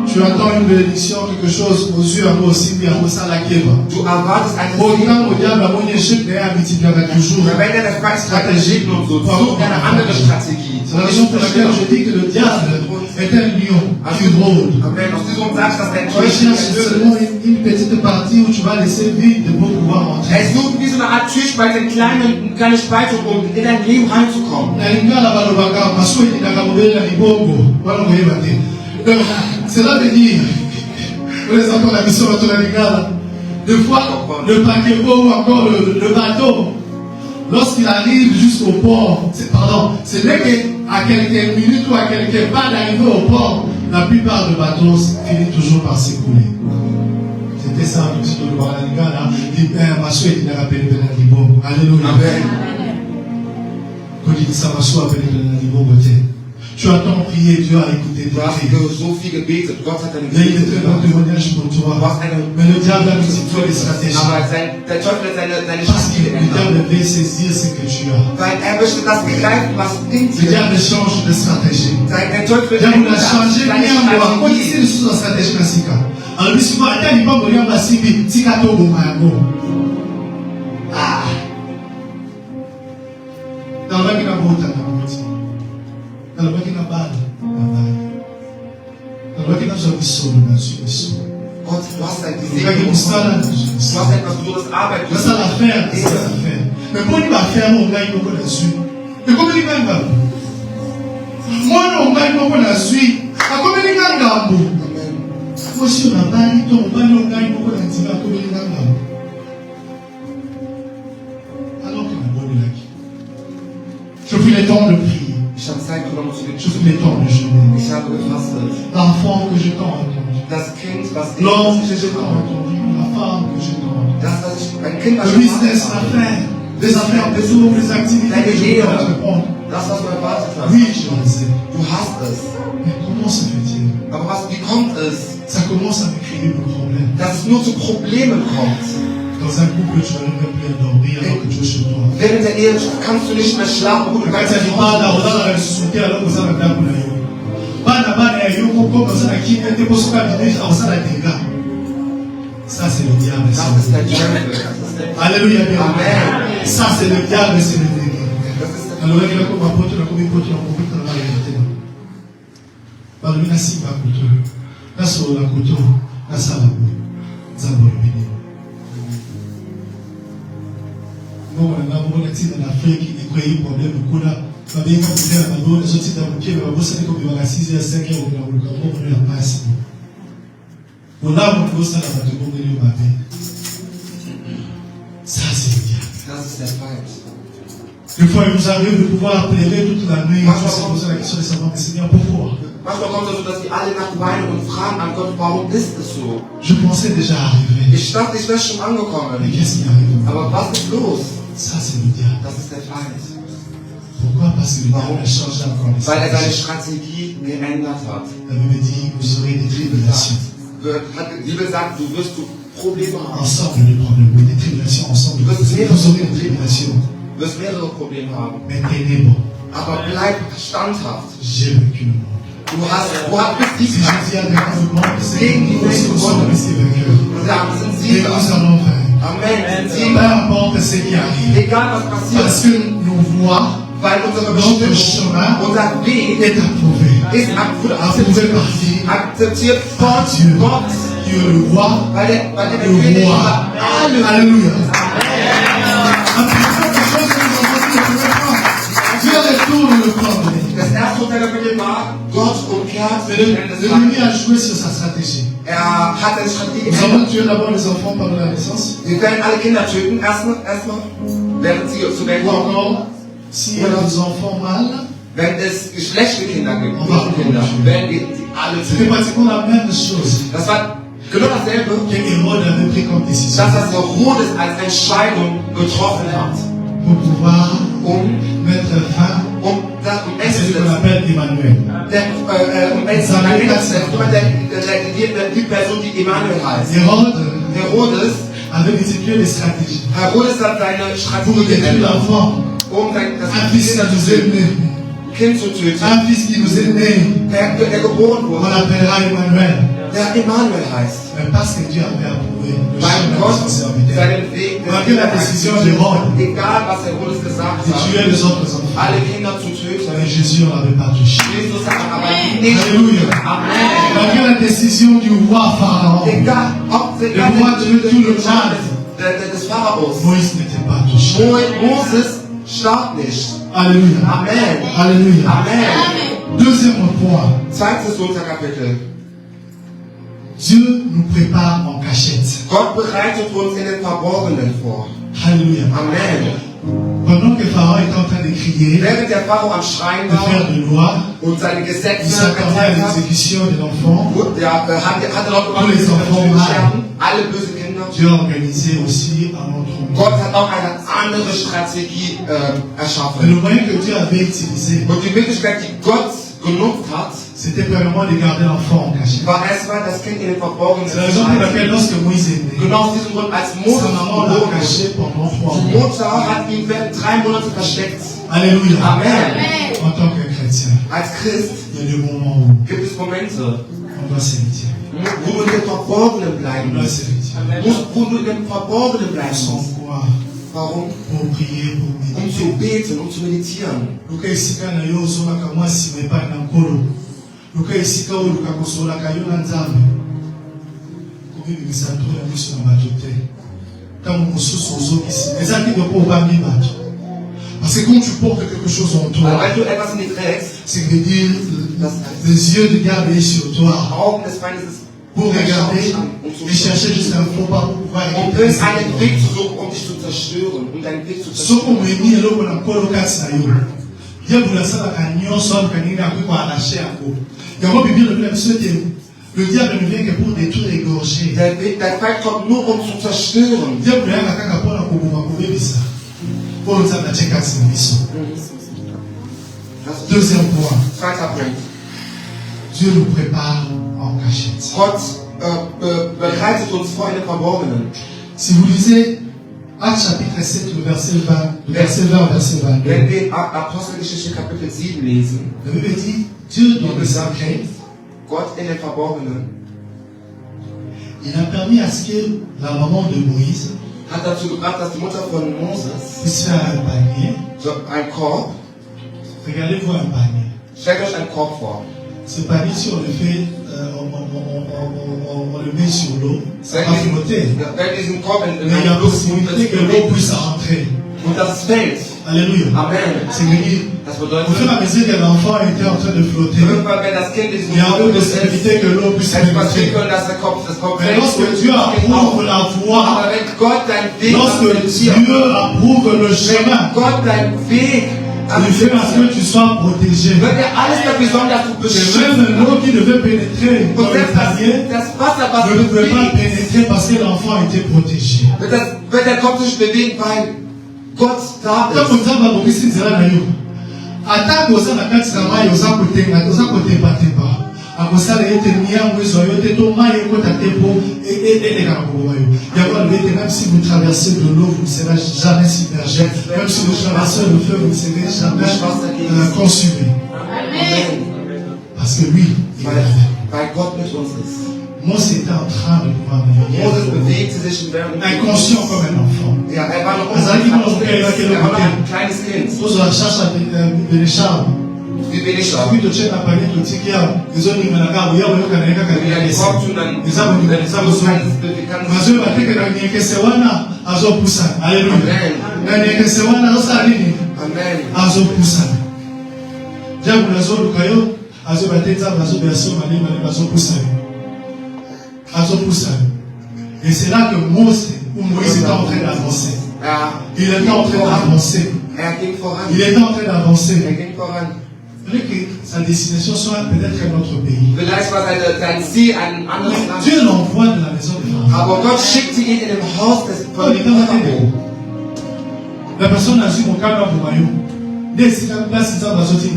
Tu attends une bénédiction, quelque chose aux yeux à moi aussi, mais à moi ça la keba. Du erwartest eine Autant au diable à mon échec, mais à multiplier toujours. Wenn er das bei Strategien und so, such eine andere Strategie. C'est la raison pour laquelle je dis que le diable est un lion qui rôde. Amen. Aus diesem Grund sagst du, dass der Tu Teufel cherches seulement une petite partie où tu vas laisser vide pour pouvoir entrer. Er sucht wie so eine Art Türspalt, eine kleine Spalte, um in dein Leben reinzukommen. Nalingala balobaka masoi nakamobelela libongo wana koyeba te. Donc cela veut dire les enfants de la mission bato na lingala des fois le paquebot ou encore le bateau lorsqu'il arrive jusqu'au port c'est n'est qu'à quelques minutes ou à quelques pas d'arriver au port la plupart des bateaux finissent toujours par s'écouler. C'était ça le petit de la lingala dit masoi nakamobelela libongo. Alléluia. Amen. Tu as tant prié, Dieu a écouté Du tes hast prières. so viel gebetet, Gott hat deine Il y a eu de très bons Gebete gehört. témoignages pour toi. Du hast eine, Mais le diable a multiplié les stratégies. aber der Teufel hat seine Parce que Strategie le diable geändert. veut saisir ce que tu as. Weil er möchte das begreifen, was in Le dir diable change de stratégie. Der Teufel Le diable a ändert changé seine bien moi. Quand il Strategie. sait les choses en stratégie classique. Alors, lui, souvent, attends, il va mourir, ma sibi, si kato bo mayango. Ah! Dans le qui n'a pas autant de dans le qui n'a pas dans le qui n'a jamais sauvé dans ce vaisseau. Gott, du hast ein Il y a Gesegnet une salle bekommen. dans Du ce hast etwas, du hast Arbeit c'est ça l'affaire, c'est ça l'affaire. Mais pour lui, l'affaire, on gagne beaucoup là-dessus. Et comment il gagne pas? Moi, on gagne beaucoup là-dessus. À combien il gagne là-bas? Amen. aussi on a parlé, on va nous gagner beaucoup d'antivax. Alors que la bonne lac. Je pris le temps de prier. Ich habe Zeit genommen zu Je pris le temps de jeûner. Ich habe gefastet. L'enfant que je t'en entendu. Das Kind, was ich L'homme que je t'en entendu. La femme que je t'en entendu. das, was ich, ein Kind, was Le ich business, l'affaire, les affaires, les jours, les activités que je dois entreprendre. das, was du erwartet hast. Oui, je le sais. Du hast es. Mais comment se fait-il? Aber wie kommt es, Ça commence à me créer des problèmes. dass es nur zu Problemen kommt? Dans un couple, tu vas même plus dormir alors que tu es chez toi. Während der Ehe kannst du nicht mehr schlafen, wo du Quand ganz tu pas là, on a la société alors que ça va faire pour la yo. Bana bana yo comme ça la qui était pour se faire des gens, ça la dégâts. Ça c'est le diable. Das ist der Teufel. Alléluia. Amen. Ça c'est le diable, c'est le démon. Das ist der Alors il y a comme apôtre, la comme apôtre, on peut travailler avec toi. Par le nasi va couteau. La so la couteau, la salabo. Zabo le béni. Bon, on a un petit en Afrique qui a eu problème de cola. Ça vient comme ça, on a beau les autres dans le pied, mais on va se comme il va à 6h, 5h, on a le campo, on a pas assez. On a un peu ça dans le monde de l'humanité. Ça, c'est le diable. Das ist der Feind. Des fois, il nous arrive de pouvoir pleurer toute la nuit. On se pose la question de savoir, mais Seigneur, pourquoi? Manchmal kommt es so, dass wir alle Nacht weinen und fragen an Gott, warum ist es so? Je pensais déjà arriver. Ich dachte, ich wäre schon Mais angekommen. qu'est-ce qui arrive? Aber was ist los? Ça, c'est le diable. Das ist der Feind. Pourquoi? Parce que le diable a changé encore les Weil er seine stratégies. Strategie geändert hat. La Bible dit, vous aurez des tribulations. Die Bibel sagt, du wirst Probleme haben. Ensemble, les problèmes. Oui, des tribulations ensemble. Vous aurez des tribulations. Du wirst mehrere Probleme haben. Mais tenez bon. Aber bleib standhaft. J'ai vaincu le monde. Du bist Si Sieger. Jésus a vaincu le monde, c'est que nous aussi nous sommes restés vainqueurs. Ja, wir sind Et Sieger. nous allons vaincre. Amen. Wir sind Peu Sieger. importe ce qui arrive. Egal was passiert, Parce que nos voies, weil unsere notre Bestimmung, chemin unser Weg est approuvé. ist Approuvé par qui? akzeptiert Par von Dieu. Gott. Qui est le roi, Weil der le König roi. über alle. Alléluia. Après quelque chose que nous avons dit le premier fois, Dieu retourne le problème. Das erste Urteil der Bibel war, Gott umkehrt Mais den Ende des l'ennemi Tages. a joué sur sa stratégie. Hat eine Strategie Nous geändert. avons tué d'abord les enfants par la naissance. Wir werden alle Kinder töten, erstmal, während sie zur Welt Ou kommen. encore, s'il y a des enfants mâles, Wenn es schlechte Kinder gibt, Aber Kinder, werden wir sie alle c'était töten. pratiquement la même chose Das war genau dasselbe, que Hérode avait pris comme décision das, was Herodes als Entscheidung getroffen hat, pour pouvoir um mettre fin das, um à ce qu'on Ende appelle Emmanuel. die Person, die Emanuel heißt. Hérode Herodes, avait multiplié les stratégies Herodes hat seine pour Strategie détruire geändert, l'enfant. das Un fils qui nous est né. Kind zu töten, Un fils qui nous est né. der geboren On wurde, l'appellera Emmanuel. der Emanuel heißt. Mais parce que Dieu avait approuvé le Weil chemin de Gott son serviteur. seinen Weg Malgré la décision d'Hérode egal was Herodes gesagt de hat, tuer les autres enfants. alle Kinder zu töten. Mais Jésus ne l'avait pas touché. Jesus hat aber nicht. Alléluia. Amen. Malgré la décision du roi Pharaon, Egal, ob Le roi de tout le monde. des Pharaos. Moïse n'était pas touché. Moses starb nicht. Alléluia. Amen. Alléluia. Amen. Deuxième point. Zweites Unterkapitel. Dieu nous prépare en cachette. Gott bereitet uns in den Verborgenen vor. Alléluia. Amen. Pendant que Pharaon était en train de crier, Während der Pharao am Schreien de faire war de loi, und seine il Gesetze s'attendait à erteilt hat, l'exécution de l'enfant. hatte noch Tous les enfants sterben, alle böse Kinder. Dieu a organisé aussi un autre Gott monde. hat auch eine andere Strategie Mais erschaffen. le moyen que Dieu avait utilisé, Und die Möglichkeit, die Gott genutzt hat, c'était premièrement de garder l'enfant en cachette. war erstmal das Kind in den Verborgenen C'est zu la raison pour halten. laquelle lorsque Moïse est né, Genau aus diesem Grund, als sa Moses maman l'a geboren wurde, caché pendant 3 die mois. Mutter hat ihn während 3 Monate versteckt. Alléluia. Amen. En tant que chrétien, Als Christ il y a des moments où gibt es Momente, on doit se retirer. wo du in den Verborgenen On bleiben doit musst. se retirer. Wo du in den Verborgenen bleiben Sans musst. quoi? Warum? Pour prier, pour Um zu méditer. beten, um zu meditieren. Luka esika na yo ozongaka mwasi ma epai na nkolo. Luka esika oyo luka kosolaka yo na nzambe. Komibimisa tro ya miso na bato te. Ntango mosusu ozokisi. Eza kino mpo obambi bato. Parce que quand tu portes quelque chose en toi, Weil du etwas in dir trägst, c'est que dire les yeux de Dieu est sur toi. Augen des Feindes pour regarder et chercher juste un faux pas pour pouvoir um einen Weg zu suchen, um dich zu zerstören, um deinen Weg zu zerstören. Le diable ne vient que pour détruire et égorger. Der Feind kommt nur, um zu zerstören. Deuxième point. Zweiter Punkt. Dieu nous prépare en cachette. Gott bereitet uns vor in den Verborgenen. Si vous lisez Actes chapitre 7, le verset 20 au verset 22, Wenn wir Apostelgeschichte Kapitel 7 lesen, la Bible dit Dieu dans le secret, Gott in den Verborgenen, il a permis à ce que la maman de Moïse hat dazu gebracht, dass die Mutter von Moses puisse faire un panier. so ein Korb, Regardez-vous un panier. stellt euch einen Korb vor. Ce panier, si on le fait, on le met sur l'eau, ça va flotter. Wenn diesen Korb in Mais il y a possibilité que l'eau puisse rentrer. und das fällt. Alléluia. Amen. C'est venu. Das Au bedeutet, fur et à mesure que l'enfant était en train de flotter, irgendwann, wenn das Kind in diesem il y a Korb une ist, possibilité que l'eau puisse hätte passieren rentrer. können, dass der Kopf Mais fällt. lorsque Dieu approuve la voie, Aber wenn Gott deinen Weg lorsque akzeptiert, Dieu approuve le wenn chemin, Gott deinen Weg il fait à ce que tu sois protégé. wird er alles dafür sorgen, dass du C'est beschützt même l'eau qui devait pénétrer dans und le selbst panier das Wasser, was ne pouvait pas bewegt, pénétrer parce que l'enfant était protégé. wird der Kopf sich bewegen, weil Gott da Tant ist. que nzambe abongisi nzela na yo atako oza na kati na mai oza kotemba akosala ete miango ezwa yo te to mai ekota te mpo eleka na koboma yo yango alobi ete même si vous traversez de l'eau vous ne serez jamais submergé, même si vous traversez le feu vous ne serez jamais consumé, Amen. parce que lui il est là. Weil Gott mit uns ist. Mose était en train de pouvoir Moses me bewegte sich während inconscient comme un enfant. Ja, er war noch ein kleines Kind. Ozwa chacha benechar Wie wenig soki totie na panie totiki awa ezoninganaka boya boyokana ye kaka eza bozoba teke na niekese wana azopusana. Alleluya. Na niekese wana azosala nini? Azopusana. Diable azoluka yo azoba te nzambe azobela so malema azopusana. Et c'est là que Moïse était en train d'avancer. Il était en train d'avancer. Il était en train d'avancer. Il fallait que sa destination soit peut-être un autre pays. Vielleicht war sein Ziel ein anderes Land. Dieu l'envoie de la maison de Pharaon. Aber Gott schickte ihn in dem Haus des Pharao. La personne a su mon câble pour Mayo. Dès que c'est place, ça va sortir.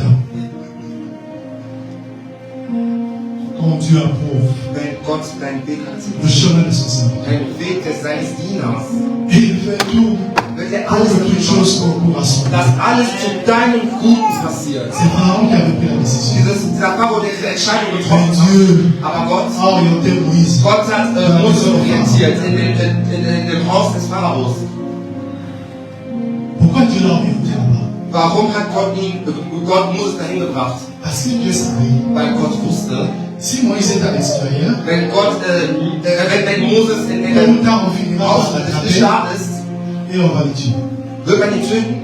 Quand Dieu approuve Wenn Gott deinen Weg le akzeptiert, chemin de son serviteur, deinen Weg seines Dieners, et il fait tout wird er pour alles que toutes dafür choses machen, concourent à son bien. dass alles zu deinem Guten passiert. C'est Pharaon qui avait pris la décision. Dieser Pharao, der diese Entscheidung Mais getroffen Dieu hat, aber Gott a orienté Moïse. hat Moses orientiert in dem Haus des Pharaos. Pourquoi Dieu l'a orienté là-bas? Warum hat Gott Moses dahin gebracht? Parce que Dieu savait. Weil Gott wusste, Si Moïse est à l'extérieur, wenn Moses in tôt ou dem tard on finira Haus par des l'attraper Staates ist, et on va le tuer. wird man ihn töten.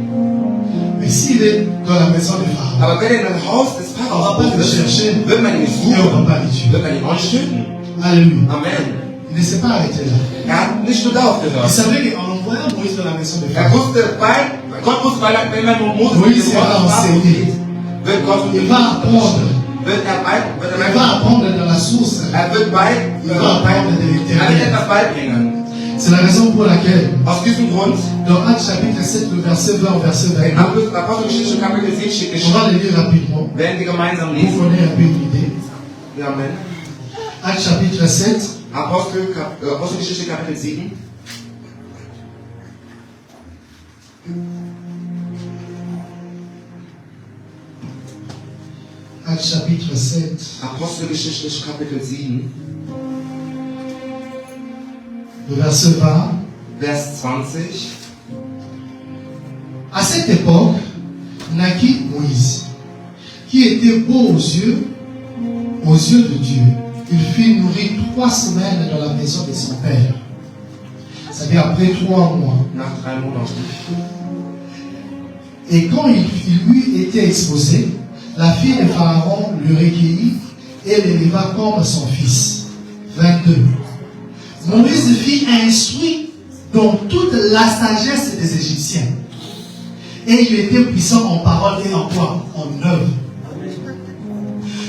Mais s'il est dans la maison de Pharaon, Aber wenn er in dem Haus des on va Pharaos pas le ist, chercher wird man ihn nicht et on suchen, va pas le tuer. wird man ihn auch nicht töten. Alléluia. Amen. Il ne s'est pas arrêté là. Er hat nicht nur darauf Il gehört. savait qu'en envoyant Moïse dans la maison de Er Pharaon, wusste, Gott wusste, wenn man nur Moses Moïse in den va Haus des Pharaos enseigner. geht, wird Gott il va apprendre. Il va apprendre dans la source. er wird etwas beibringen. C'est la raison pour laquelle, Aus diesem Grund, dans Actes chapitre 7, le verset 20 au verset in 22, Apostelgeschichte Kapitel 7 steht on geschrieben, va le lire rapidement. werden wir gemeinsam Vous lesen. prenez un peu une idée. Amen. Actes chapitre 7, Apostelgeschichte Kapitel 7. Actes chapitre 7, Apostelgeschichte Kapitel 7, le verset 20. Vers 20. À cette époque, naquit Moïse, qui était beau aux yeux de Dieu. Il fut nourri 3 semaines dans la maison de son père. C'est-à-dire après 3 mois. Nach 3 Monaten. Et quand il lui était exposé, la fille de Pharaon le recueillit et l'éleva comme son fils. 22. Moïse fut instruit dans toute la sagesse des Égyptiens. Et il était puissant en parole et en quoi? En œuvre.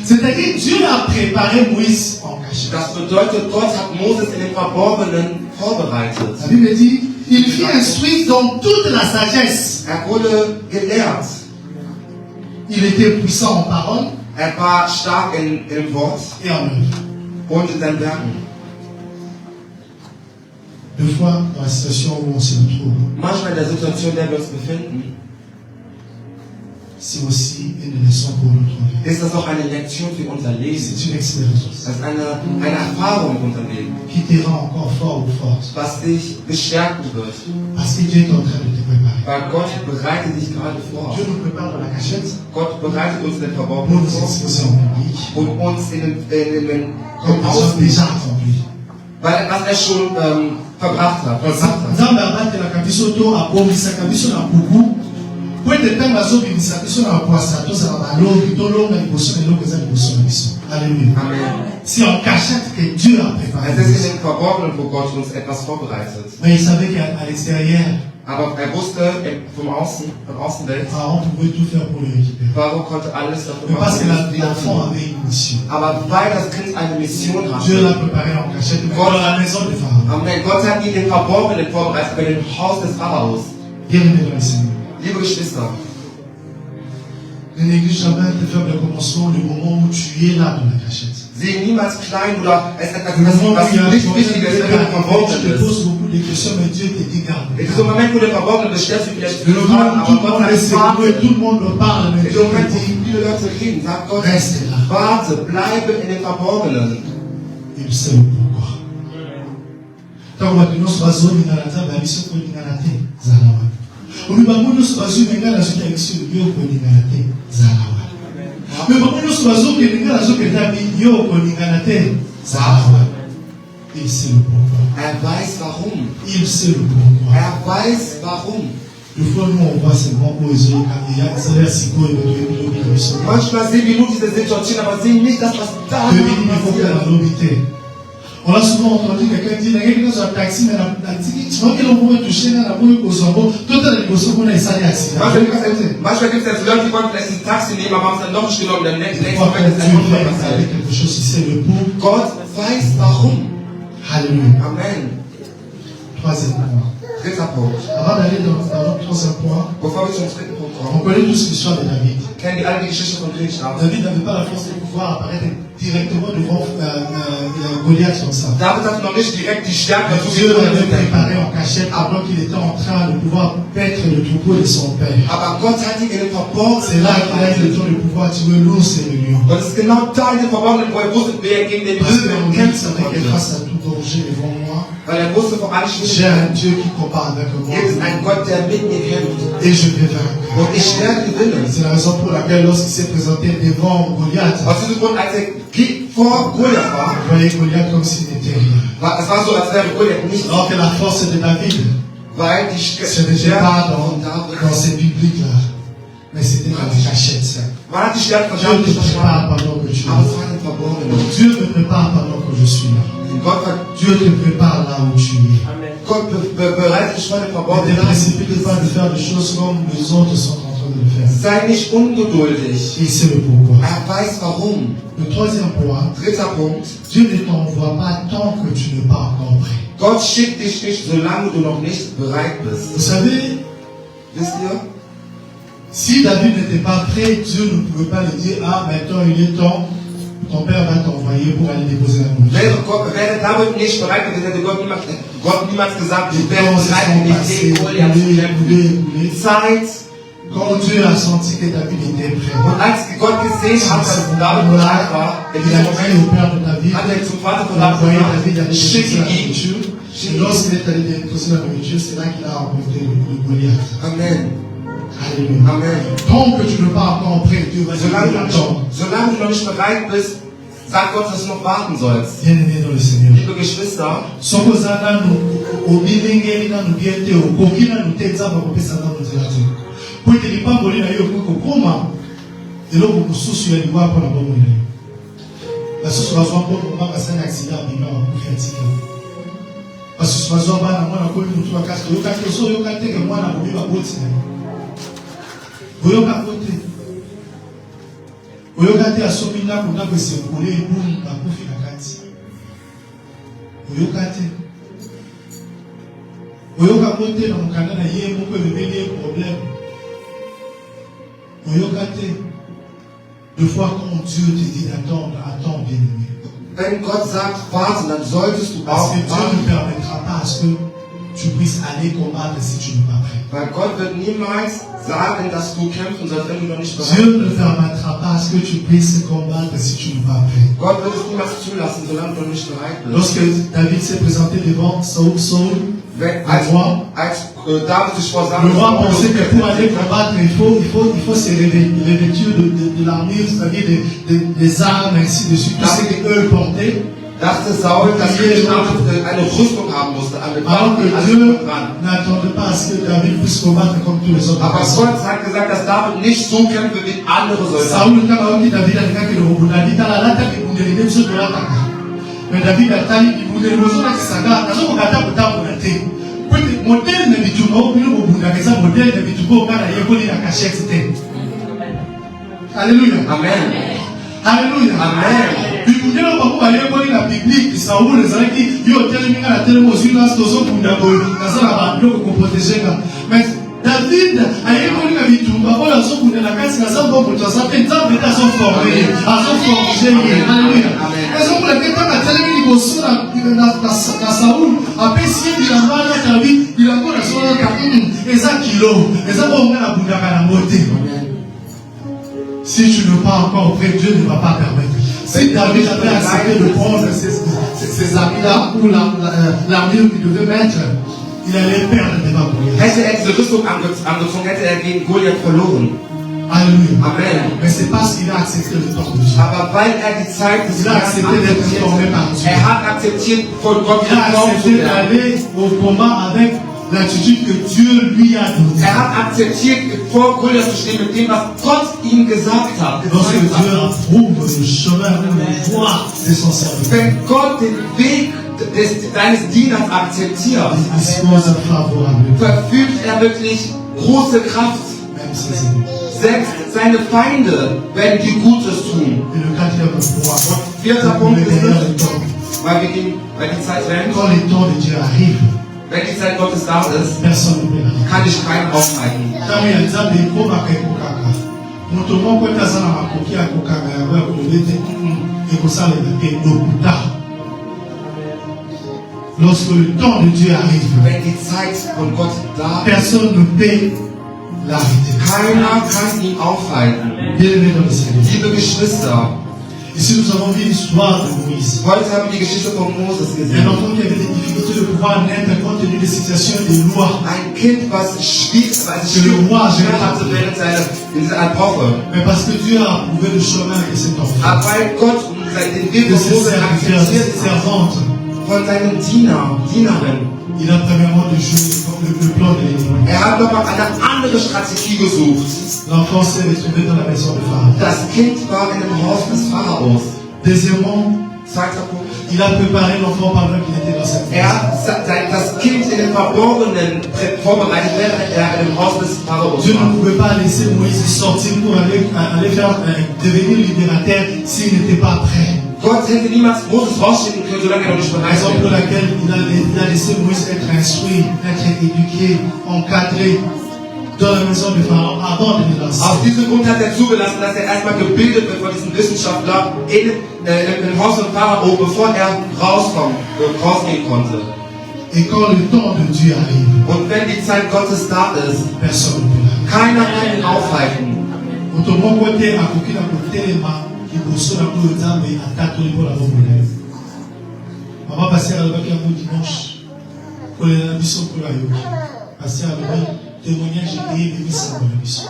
C'est-à-dire Dieu a préparé Moïse en cachette. Das bedeutet, Gott hat Moses in den Verborgenen vorbereitet. La Bible dit, il fut instruit dans toute la sagesse. Wurde gelehrt. Il était puissant en parole. War stark im Wort et en œuvre. Und in seinen Werken. Deux fois dans la situation où on se retrouve. Manchmal in der Situation, in der wir uns befinden, c'est aussi une leçon pour notre vie. Ist das auch eine Lektion für unser Leben? C'est une expérience. Das ist eine Erfahrung in unserem Leben. Qui te rend encore fort ou forte. Was dich bestärken wird. Parce que Dieu est en train de te préparer. Weil Gott bereitet dich gerade vor. Dieu nous prépare dans la cachette. Gott bereitet uns in den Pour Verborgenen nous vor. exposer en public. Und uns im Comme nous sommes déjà accomplis. Weil was er schon verbracht hat. Nzambe abatela biso to abomisaka biso na bubu. Po ete ntango azobimisa biso na poasa tozala balobi tolonga liboso na eloko eza liboso na biso. Alléluia. Amen. C'est en cachette que Dieu a préparé. Es ist in den Verborgenen, wo Gott uns etwas vorbereitet. Mais il savait qu'à l'extérieur, Aber er wusste von Außenwelt, Pharaon pouvait tout faire pour le récupérer. Pharao konnte alles dafür Mais parce que machen. l'enfant avait une mission. Aber weil das Kind eine Mission Dieu l'a hatte, préparé en cachette dans la maison de Pharaon. Amen. Gott hat ihn in den Verborgenen vorbereitet, bei dem Haus des Pharaos. Bienvenue dans le Seigneur. Liebe Geschwister, Ne néglige jamais de faire le commencement du moment où tu es là dans la cachette. sehe niemals klein oder es ist etwas, Le moment où was il y a nicht wichtig ist, wenn du im tu Verborgenen te bist. poses beaucoup de questions, mais Dieu te dit garde. In diesem Moment, wo du im Verborgenen bist, stellst du vielleicht viele Le Fragen, moment où aber tout le Gott monde hat est secoué, Fragen. tout le monde me parle, mais In Dieu dem Moment, me wo dit viele Leute reden, sagt Gott, reste là. warte, bleibe in den Verborgenen. Il sait le pourquoi. Tant que nous sommes dans la table, nous sommes dans la tête. Zalawa. Nous sommes dans la table, nous sommes dans la tête. Zalawa. Mais quand nous sommes dans la tête, Zalawa. Il sait le pourquoi. Weiß warum. Il sait le pourquoi. Weiß warum. Des fois, nous, on voit seulement pour les autres, il y a des psychos et des Manchmal sehen wir nur diese Situation, aber sehen nicht das, was da passiert. On a souvent entendu quelqu'un dire, il y a dans un taxi, mais la dit, tu vois qu'il a touché dans la boue au Zambo, tout à l'heure, on a essayé accident. Manchmal gibt es ja Leute, die wollen vielleicht ein Taxi nehmen, aber haben es dann doch nicht genommen. Dann nächsten Dieu Moment ist ein Unfall fait passiert. quelque chose, il sait le pour. Gott weiß warum. Alléluia. Amen. Troisième point. Dritter Punkt. Avant d'aller dans notre troisième point, Bevor wir zum dritten Punkt on kommen, connaît tous l'histoire de David. kennen wir alle die Geschichte von König David. David n'avait pas la force de pouvoir apparaître directement devant Goliath comme ça. David hatte noch nicht direkt die Stärke dazu, Dieu l'avait préparé en cachette avant qu'il était en train de pouvoir paître le troupeau de son père. Aber Gott hat ihn in den C'est Verborgenen là qu'il a eu le temps de pouvoir tuer l'ours et le lion. Und es ist genau da in den Verborgenen, wo er wusste, wer gegen den Parce Löwen qu'on kämpfen savait que konnte. face à tout danger devant moi, Weil er wusste, vor allem j'ai un Dieu qui combat avec moi. gibt es einen Gott, der mit mir kämpft. Et je vais vaincre. Und ich werde gewinnen. C'est la raison pour laquelle lorsqu'il s'est présenté devant Goliath, Aus diesem Grund, als er vor Goliath war, vous voyez Goliath comme s'il n'était rien. es war so, als wäre Goliath nicht, Alors que la force de David, weil die ce n'était Stärke pas von dans David, ces bibliques-là, mais c'était dans la cachette. man hat die Stärke von Dieu David te nicht prépare verstanden, pendant que tu es aber là. es war in den Verborgenen. Dieu me prépare pendant que je suis là. Gott, Dieu te prépare là où tu es. Gott bereitet dich vor den Ne Verborgenen. te précipite pas de faire des choses comme les autres sont en train de le faire. Sei nicht ungeduldig. Et c'est le pourquoi. Weiß warum. Le troisième point, Dritter Punkt. Dieu ne t'envoie pas tant que tu n'es pas encore prêt. Gott schickt dich nicht, solange du noch nicht bereit bist. Vous savez, Wisst ihr? si David n'était pas prêt, Dieu ne pouvait pas lui dire, ah, maintenant il est temps, ton père va t'envoyer pour aller déposer la nourriture. Wäre David nicht bereit gewesen, hätte Gott niemals gesagt, ich wäre Quand bereit, c'est mit passé, dem Goliath zu kämpfen. les Zeit. quand Dieu a senti que David était prêt, Und als Gott gesehen hat, dass David bereit war, in il diesem a dit au Moment père de David, hat er zum Vater von il a envoyé David David aller gesagt, déposer la schicke ihn. nourriture. Et lorsqu'il est allé déposer la nourriture, c'est là qu'il a rencontré le Goliath. Amen. Alléluia. Amen. Tant que tu n'es pas encore prêt, Dieu va te Solange attendre. du noch nicht bereit bist, sagt Gott, dass du noch warten sollst. Bien-aimé dans le Seigneur. Liebe Geschwister, Soko zana no obinenge na no biente o kokina no te nzamba kopesa na no nzela te. Po ete lipamboli na yo ko koma eloko mosusu ya liwa mpo na bomoi na yo. Parce que ce soit pour moi, parce que un accident, il m'a fait parce que ce soit moi, on a connu tout le casque. Il y a quelque chose que moi, on a oublié ma botte. Vous avez ma botte. Vous avez gardé à son mina pour que c'est coulé et boum, ma bouffe la carte. Vous avez gardé. Vous avez gardé dans mon canal, il y a beaucoup de problèmes. Vous avez gardé. Deux fois quand Dieu te dit d'attendre, attends bien aimé. Wenn Gott sagt, warte, dann solltest du Parce auch que Dieu warten. ne permettra pas à ce que tu puisses aller combattre si tu n'es pas prêt. Weil Gott wird niemals sagen, dass du kämpfen sollst, wenn du noch nicht bereit Dieu bist. ne permettra pas à ce que tu puisses combattre si tu n'es pas prêt. Gott wird es niemals zulassen, solange du noch nicht bereit bist. Lorsque David s'est présenté devant Saul, Wenn, le roi, David sich vor le Samuel roi pensait que pour aller combattre, il faut se revêtir de l'armure, c'est-à-dire des armes, ainsi de suite, tout ce qu'eux portaient. dachte Saul, dass David eine Rüstung haben musste, eine Alors Waffe, que alles Dieu drum und dran. n'attendait pas à ce que David puisse combattre comme tous les autres. Aber Gott hat gesagt, dass David nicht so kämpfe wie andere Soldaten. Saul dit David a dit que le robot David a la lata qui bouge les deux sur la table. Mais David a dit qu'il bouge les deux sur la saga. Quand on regarde pour table la tête, peut-être modèle ne dit pas au milieu au bout de ça modèle ne dit pas au cas il y a pas la cachette c'était. Alléluia. Amen. Alléluia. Amen. Bible là pour aller pour la Bible Saul les gens qui yo tellement la tellement aussi là c'est aux pour na ça la bande pour protéger là. Mais David a évolué la vie tout va voir la son pour la casse la ça bon pour ça peut ça peut à son formé à son forger. Alléluia. Raison pour laquelle quand la tellement il bosse na Saul après si il a mal à David il a encore la son et ça kilo et ça bon na bunda kana moté. Si tu n'es pas encore prêt, Dieu ne va pas permettre. Si David avait accepté de prendre ces habits-là ou l'armure qu'il devait mettre, il allait perdre des Goliath. Hätte diese Rüstung angezogen, hätte gegen Goliath verloren. Alléluia. Amen. Mais c'est parce qu'il a accepté le temps de Dieu. Aber weil die Zeit des Il a accepté d'être formé par Dieu. hat akzeptiert, von Gott Il a geformt zu accepté werden. d'aller au combat avec l'attitude que Dieu lui a donnée. Hat akzeptiert, vor Goliath zu stehen mit dem, was Gott ihm gesagt hat. Lorsque Dieu approuve le chemin ou le voie de son serviteur, Wenn Gott den Weg deines Dieners akzeptiert, il dispose favorablement, verfügt wirklich große Kraft. même ses ennemis. Selbst seine Feinde werden dir Gutes tun. Et le quatrième point, Vierter Punkt le ist meilleur es, des temps. weil die Zeit rennt, Quand le temps de Dieu arrive, wenn die Zeit Gottes da ist, personne ne peut l'arrêter. kann dich keinen aufhalten. Ntango ya Nzambe ekomaka ekokaka moto moko ete aza na makoki ya kokanga yango ya koloba ete ekosalela te lokuta. Lorsque le temps de Dieu arrive, Wenn die Zeit von Gott da ist, personne ne peut l'arrêter. keiner kann ihn aufhalten. Bien-aimés dans le Seigneur, Liebe Geschwister, ici nous avons vu l'histoire de Moïse. heute haben wir die Geschichte von Moses Un gesehen. enfant qui avait des difficultés de pouvoir naître compte tenu des situations et des lois. Ein Kind, was schwer hatte in dieser Epoche. Mais parce que Dieu a approuvé le chemin de cet enfant, Aber weil Gott den Weg de von ses Moses serviteurs, de akzeptiert ses servantes, von seinen Dienerinnen. il a premièrement de jouer le plan de l'ennemi. Hat nochmal eine andere Strategie gesucht. L'enfant s'est retrouvé dans la maison de Pharaon. Das Kind war in dem Haus des Pharaos. Deuxièmement, Zweiter Punkt. il a préparé l'enfant pendant qu'il était dans cette maison. Hat das Kind in den Verborgenen vorbereitet, während in dem Haus des Pharaos Dieu ne war. pouvait pas laisser Moïse sortir pour aller faire devenir libérateur s'il n'était pas prêt. Gott hätte niemals Moses rausschicken können, solange er noch nicht bereit Raison pour wäre. laquelle il a laissé Moïse être instruit, être éduqué, encadré dans la maison de Pharaon avant de le lancer. Aus diesem Grund hat er zugelassen, dass er erstmal gebildet wird von diesem Wissenschaftler im Haus von Pharao, bevor er rausgehen konnte. Et quand le temps de Dieu arrive, Und wenn die Zeit Gottes da ist, personne ne peut l'arrêter. keiner kann ihn aufhalten. Autrement, côté à côté d'un côté, il bosse dans le Nzambe attaque tout le monde avant de l'air. Maman passer à l'obéi à mon dimanche pour les ambitions pour la yoki. Passer à l'obéi témoignage et les missions pour la mission.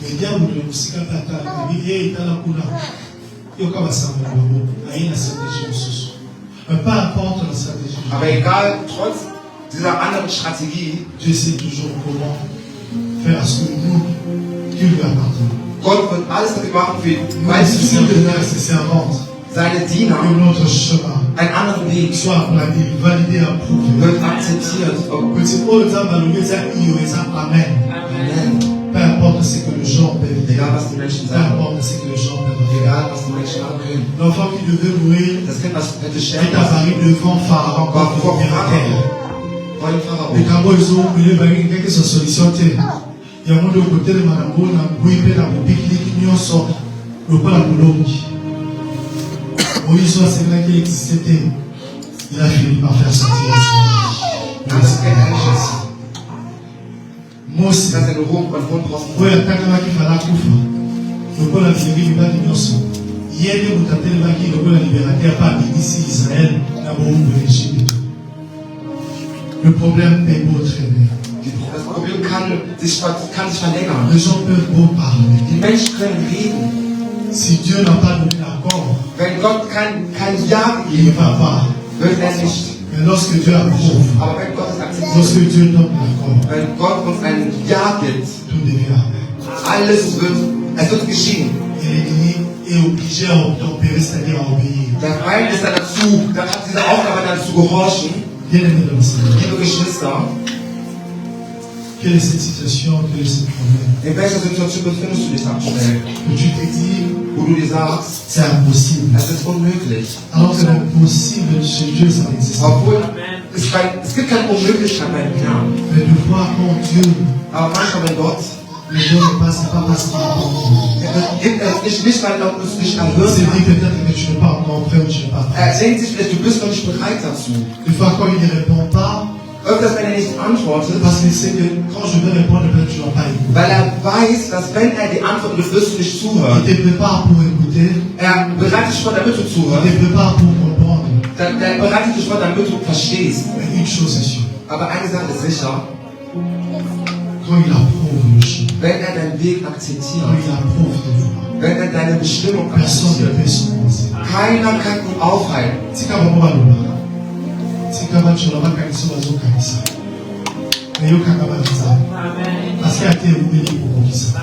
Mais diable de musika tata et il est dans la couleur. Il y a comme ça dans le monde. Il y a une stratégie sous. Mais peu importe la stratégie. Aber egal, trotz dieser anderen Strategie, Dieu sait toujours comment faire ce que nous, qui lui appartenons. Gott wird alles dafür machen, Nous, weil ses es ihm serviteurs, ses servantes, seine que Diener notre chemin einen anderen Weg soit validé, approuvé. wird akzeptiert. Que tu oses valonger ça, amen. Amen. Peu importe ce que les gens peuvent dire, Egal was die Menschen peu sagen, importe ce que les gens peuvent dire. egal was die Menschen anhören. L'enfant qui devait mourir Das Kind, was hätte est sterben apparu devant Pharaon war comme vor libérateur. vor dem Pharao. Les Cambos, ils ont mené quelques solutions. Il y a un monde côté de Madambo, na Bouipé, na Pique-Nique, Nyonso, le Pala Boulongi. Moïse, c'est vrai qu'il existait. Il a fini par faire sortir Aber das ist kein Ehrliches. Mose, Das ist ein Geruch von Wohnposten. oyo atakamaki fala kufa lokola bilengi mibali nyonso ye nde moto atelemaki lokola libérateur mpe abimisi Israël na bowumbu ya Égypte. Le problème est beau traîner. Das Problem kann sich verlängern. Les gens peuvent beau parler. Die Menschen können reden. Si Dieu n'a pas donné l'accord, Wenn Gott kein Ja il ne gegeben va pas. hat, wird er nicht. Mais lorsque Dieu approuve, Aber wenn Gott es akzeptiert, lorsque Dieu donne l'accord, wenn Gott uns ein Ja gibt, tout devient amen. es wird geschehen. Et l'ennemi est obligé à opérer, c'est-à-dire à obéir. Der Feind ist dann hat diese Aufgabe dann zu gehorchen. Bien aimé dans le Seigneur, Liebe Geschwister, quelle est cette situation, quel est ce problème? in welcher Situation befindest du dich aktuell? Que tu te dis, Wo du dir sagst, c'est impossible. es ist unmöglich. Alors que l'impossible chez Dieu, ça n'existe pas. Obwohl, es gibt keine Unmöglichkeit beim Herrn. Mais de voir quand Dieu Aber manchmal, wenn Gott, ne donne pas, c'est pas parce qu'il apporte. gibt es nicht, weil er uns nicht Il erhört se dit hat. peut-être que tu n'es pas encore prêt ou tu n'es pas prêt. Denkt sich vielleicht, du bist noch nicht bereit dazu. Des fois, quand il ne répond pas, Öfters, wenn er nicht antwortet, parce qu'il sait que quand je vais répondre, peut-être tu ne vas pas écouter. weil er weiß, dass wenn er die Antwort gibt, wirst du nicht zuhören. Il te prépare pour écouter, Er bereitet dich vor, damit du il zuhörst. te prépare pour comprendre. Er bereitet dich vor, damit du verstehst. Mais une chose est sûre, Aber eine Sache ist sicher, quand il approuve le chemin, wenn er deinen Weg quand akzeptiert, il approuve tes voies, wenn er deine Bestimmung personne ne akzeptiert, peut s'opposer. keiner kann ihn aufhalten. Tika bango baloba, tika bato bakanisa bazokanisa, eyokanga banzambe. Parce qu'il y a été ouvert pour ça.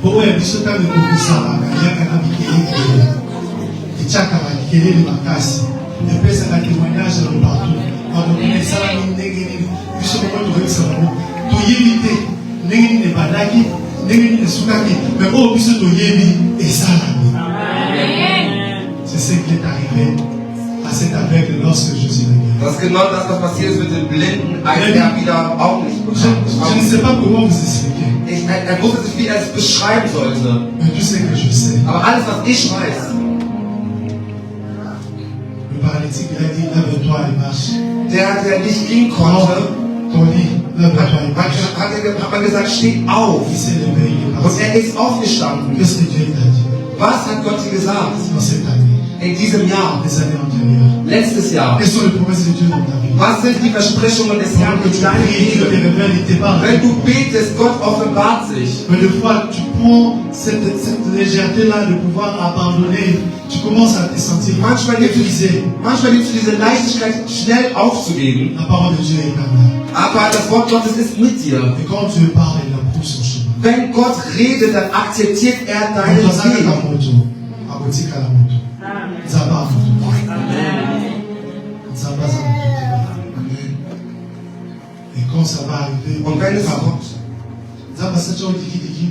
Pour eux, biso ta bekokisa bakayaka na bikelele. Echaka bakelele makasi. Epesa ka témoignage dans le partout. Bakokina esala ni ndenge nini. Biso moko toyebisa bango. Toyebi te ndenge nini ebandaki, ndenge nini esukaki. Mais oyo biso toyebi esalami. C'est ce qui est arrivé à cet aveugle lorsque Jésus l'a guéri. Das ist genau das, was passiert ist mit dem Blinden, als er wieder Augen nicht Je ne sais bekam. pas comment vous expliquer. Er wusste nicht, wie er es beschreiben sollte. Mais tout ce que je sais. Aber alles, was ich weiß, Le paralytique, il a dit, lève-toi et marche. der nicht gehen Prends konnte, ton lit, lève-toi et marche. hat man gesagt, steh auf. Il s'est levé, il est Und parti. er ist aufgestanden. Qu'est-ce que Dieu t'a dit Was hat Gott dir gesagt? dans cette année, In diesem Jahr, les années antérieures? letztes Jahr. Quelles sont les promesses de Dieu dans ta vie? Was sind die Versprechungen des Herrn Pendant que in tu deinem pries, Dieu te Leben? révèle, il te parle. Wenn du betest, Gott offenbart sich. Mais des fois, tu prends cette légèreté-là de pouvoir abandonner. Tu commences à te sentir Manchmal épuisé. nimmst du diese Leichtigkeit, schnell aufzugeben. La parole de Dieu est comme là. Aber das Wort Gottes ist mit dir. Et quand Dieu parle, il approuve son chemin. Wenn Gott redet, dann akzeptiert er deinen Quand Weg. la moto, abotika la moto. Zaba moto. Zaba za moto. Et quand ça va arriver, Und wenn es kommt, Zaba sacha diki diki.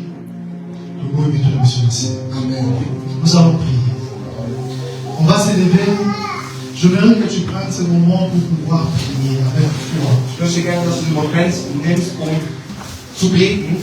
Le mot est de la mission aussi. Amen. Nous allons prier. On va s'élever. Je voudrais que tu prennes ce moment pour pouvoir prier avec foi. Ich möchte gerne, dass du den Moment nimmst, um zu beten.